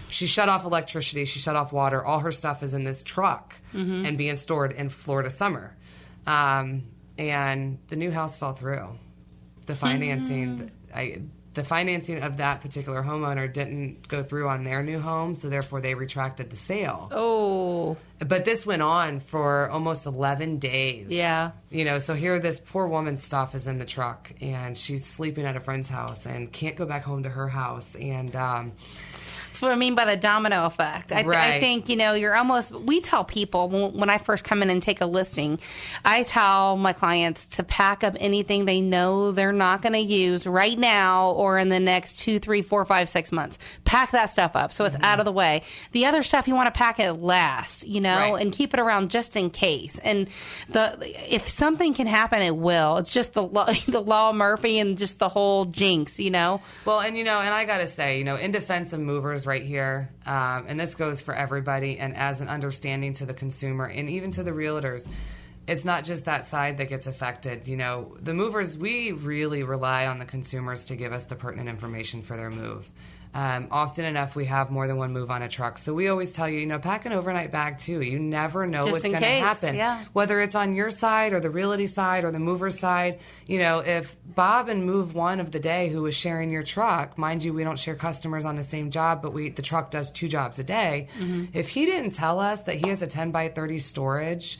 She shut off electricity. She shut off water. All her stuff is in this truck and being stored in Florida summer. And the new house fell through. The financing, the financing of that particular homeowner didn't go through on their new home, so therefore they retracted the sale. Oh. But this went on for almost 11 days. Yeah. So here this poor woman's stuff is in the truck, and she's sleeping at a friend's house and can't go back home to her house. And that's what I mean by the domino effect. I think, we tell people when I first come in and take a listing, I tell my clients to pack up anything they know they're not going to use right now or in the next 2, 3, 4, 5, 6 months. Pack that stuff up so it's out of the way. The other stuff you want to pack it last, and keep it around just in case. And if something can happen, it will. It's just the law of Murphy and just the whole jinx, Well, and I got to say, in defense of movers right here, and this goes for everybody, and as an understanding to the consumer and even to the realtors, it's not just that side that gets affected. The movers, we really rely on the consumers to give us the pertinent information for their move. Often enough, we have more than one move on a truck. So we always tell you, pack an overnight bag too. You never know what's going to happen. Yeah. Whether it's on your side or the realty side or the mover's side. If Bob in move 1 of the day who was sharing your truck, mind you, we don't share customers on the same job, but the truck does 2 jobs a day. If he didn't tell us that he has a 10 by 30 storage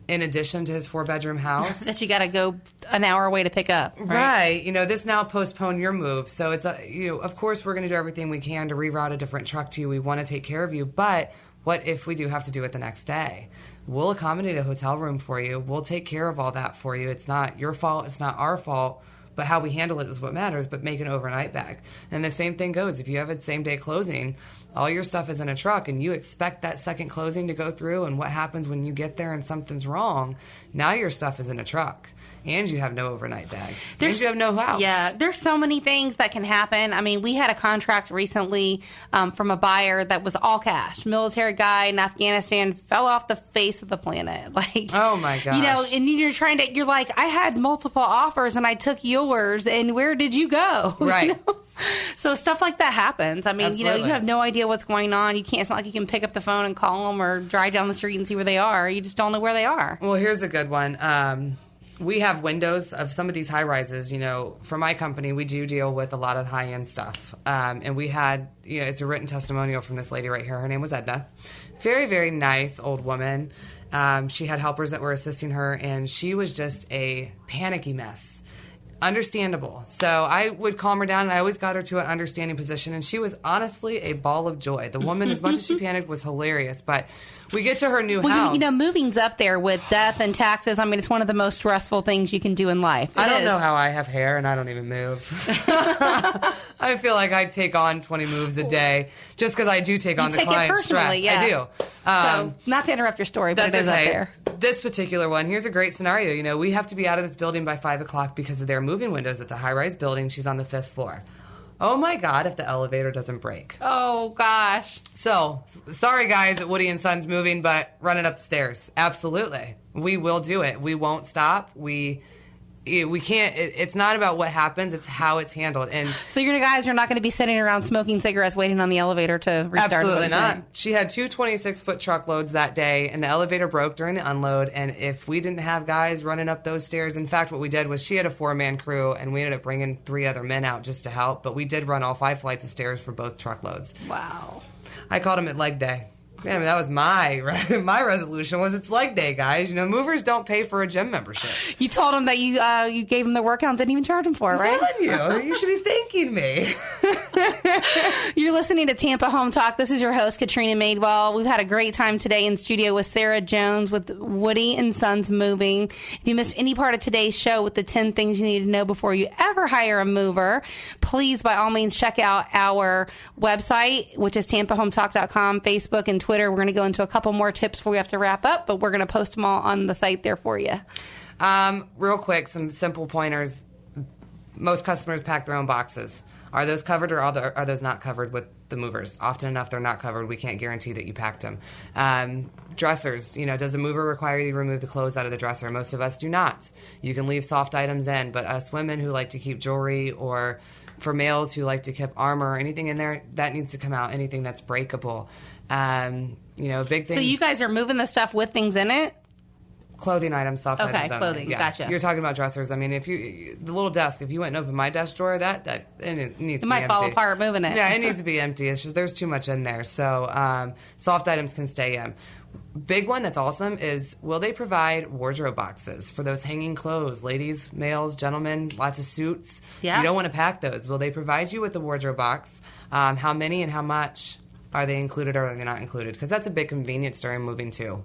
in addition to his 4-bedroom house. That you got to go an hour away to pick up. Right. This now postponed your move. So it's, of course, we're going to do everything we can to reroute a different truck to you. We want to take care of you. But what if we do have to do it the next day? We'll accommodate a hotel room for you. We'll take care of all that for you. It's not your fault. It's not our fault. but how we handle it is what matters, but make an overnight bag. And the same thing goes. If you have a same-day closing, all your stuff is in a truck, and you expect that second closing to go through, and what happens when you get there and something's wrong, now your stuff is in a truck. And you have no overnight bag. And you have no house. Yeah, there's so many things that can happen. I mean, we had a contract recently from a buyer that was all cash. Military guy in Afghanistan fell off the face of the planet. Like, oh my gosh. You know, and you're like, I had multiple offers and I took yours, and where did you go? Right. You know? So stuff like that happens. I mean, Absolutely. you have no idea what's going on. It's not like you can pick up the phone and call them or drive down the street and see where they are. You just don't know where they are. Well, here's a good one. We have windows of some of these high rises. For my company, we do deal with a lot of high end stuff. And we had, it's a written testimonial from this lady right here. Her name was Edna. Very, very nice old woman. She had helpers that were assisting her, and she was just a panicky mess. Understandable. So I would calm her down, and I always got her to an understanding position, and she was honestly a ball of joy. The woman, as much as she panicked, was hilarious. But we get to her new house. Moving's up there with death and taxes. I mean, it's one of the most stressful things you can do in life. I don't know how I have hair, and I don't even move. I feel like I take on 20 moves a day just because I do take on the client's stress. Yeah. I do. So, not to interrupt your story, but it is okay. up there. This particular one, here's a great scenario. We have to be out of this building by 5 o'clock because of their moving windows. It's a high-rise building. She's on the 5th floor. Oh, my God, if the elevator doesn't break. Oh, gosh. So, sorry, guys, at Woody & Sons Moving, but run it up the stairs. Absolutely. We will do it. We won't stop. We can't. It's not about what happens. It's how it's handled. And so your guys are not going to be sitting around smoking cigarettes waiting on the elevator to restart. Absolutely not. She had 2 26-foot truckloads that day, and the elevator broke during the unload. And if we didn't have guys running up those stairs, in fact, what we did was she had a 4-man crew, and we ended up bringing 3 other men out just to help. But we did run all 5 flights of stairs for both truckloads. Wow. I called them at leg day. I mean, that was my resolution was it's leg day, guys. Movers don't pay for a gym membership. You told them that you gave them the workout and didn't even charge them for it, right? I'm telling you. You should be thanking me. You're listening to Tampa Home Talk. This is your host, Katrina Madewell. We've had a great time today in studio with Sarah Jones with Woody & Sons Moving. If you missed any part of today's show with the 10 things you need to know before you ever hire a mover, please, by all means, check out our website, which is tampahometalk.com, Facebook, and Twitter. We're going to go into a couple more tips before we have to wrap up, but we're going to post them all on the site there for you. Real quick, some simple pointers. Most customers pack their own boxes. Are those covered or are those not covered with the movers? Often enough, they're not covered. We can't guarantee that you packed them. Dressers, does the mover require you to remove the clothes out of the dresser? Most of us do not. You can leave soft items in, but us women who like to keep jewelry, or for males who like to keep armor or anything in there, that needs to come out, anything that's breakable. Big thing. So you guys are moving the stuff with things in it? Clothing items, soft items. Okay, clothing. Yeah. Gotcha. You're talking about dressers. I mean, the little desk, if you went and opened my desk drawer, it needs to be empty. It might fall apart moving it. Yeah, it needs to be empty. It's just there's too much in there. So soft items can stay in. Big one that's awesome is, will they provide wardrobe boxes for those hanging clothes? Ladies, males, gentlemen, lots of suits. Yeah. You don't want to pack those. Will they provide you with the wardrobe box? How many and how much? Are they included or are they not included? Because that's a big convenience during moving too.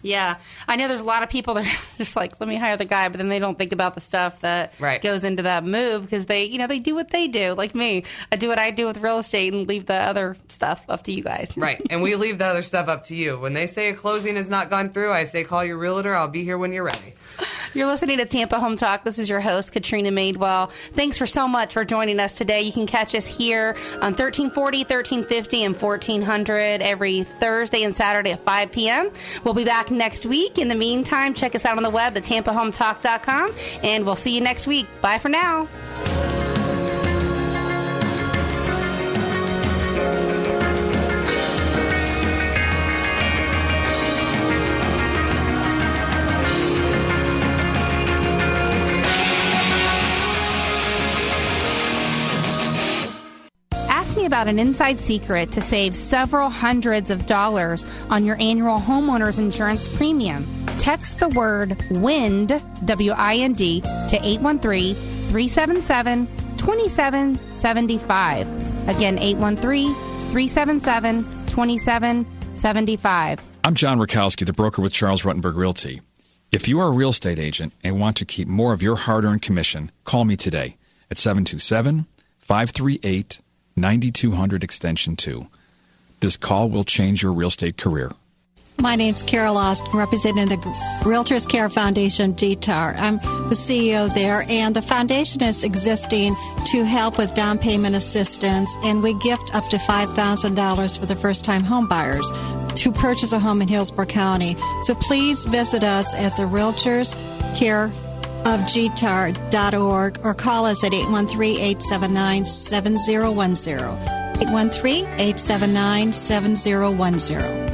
Yeah. I know there's a lot of people that are just like, let me hire the guy, but then they don't think about the stuff that goes into that move because they do what they do. Like me. I do what I do with real estate and leave the other stuff up to you guys. Right. And we leave the other stuff up to you. When they say a closing has not gone through, I say call your realtor. I'll be here when you're ready. You're listening to Tampa Home Talk. This is your host, Katrina Madewell. Thanks for so much for joining us today. You can catch us here on 1340, 1350, and 1400 every Thursday and Saturday at 5 p.m. We'll be back next week. In the meantime, check us out on the web at tampahometalk.com, and we'll see you next week. Bye for now. About an inside secret to save several hundreds of dollars on your annual homeowner's insurance premium. Text the word WIND, W-I-N-D, to 813-377-2775. Again, 813-377-2775. I'm John Rakowski, the broker with Charles Ruttenberg Realty. If you are a real estate agent and want to keep more of your hard-earned commission, call me today at 727-538-9200 extension 2. This call will change your real estate career. My name's Carol Ost, representing the Realtors Care Foundation, DTAR. I'm the CEO there, and the foundation is existing to help with down payment assistance, and we gift up to $5,000 for the first-time home buyers to purchase a home in Hillsborough County. So please visit us at the Realtors Care of GTAR.org or call us at 813-879-7010. 813-879-7010.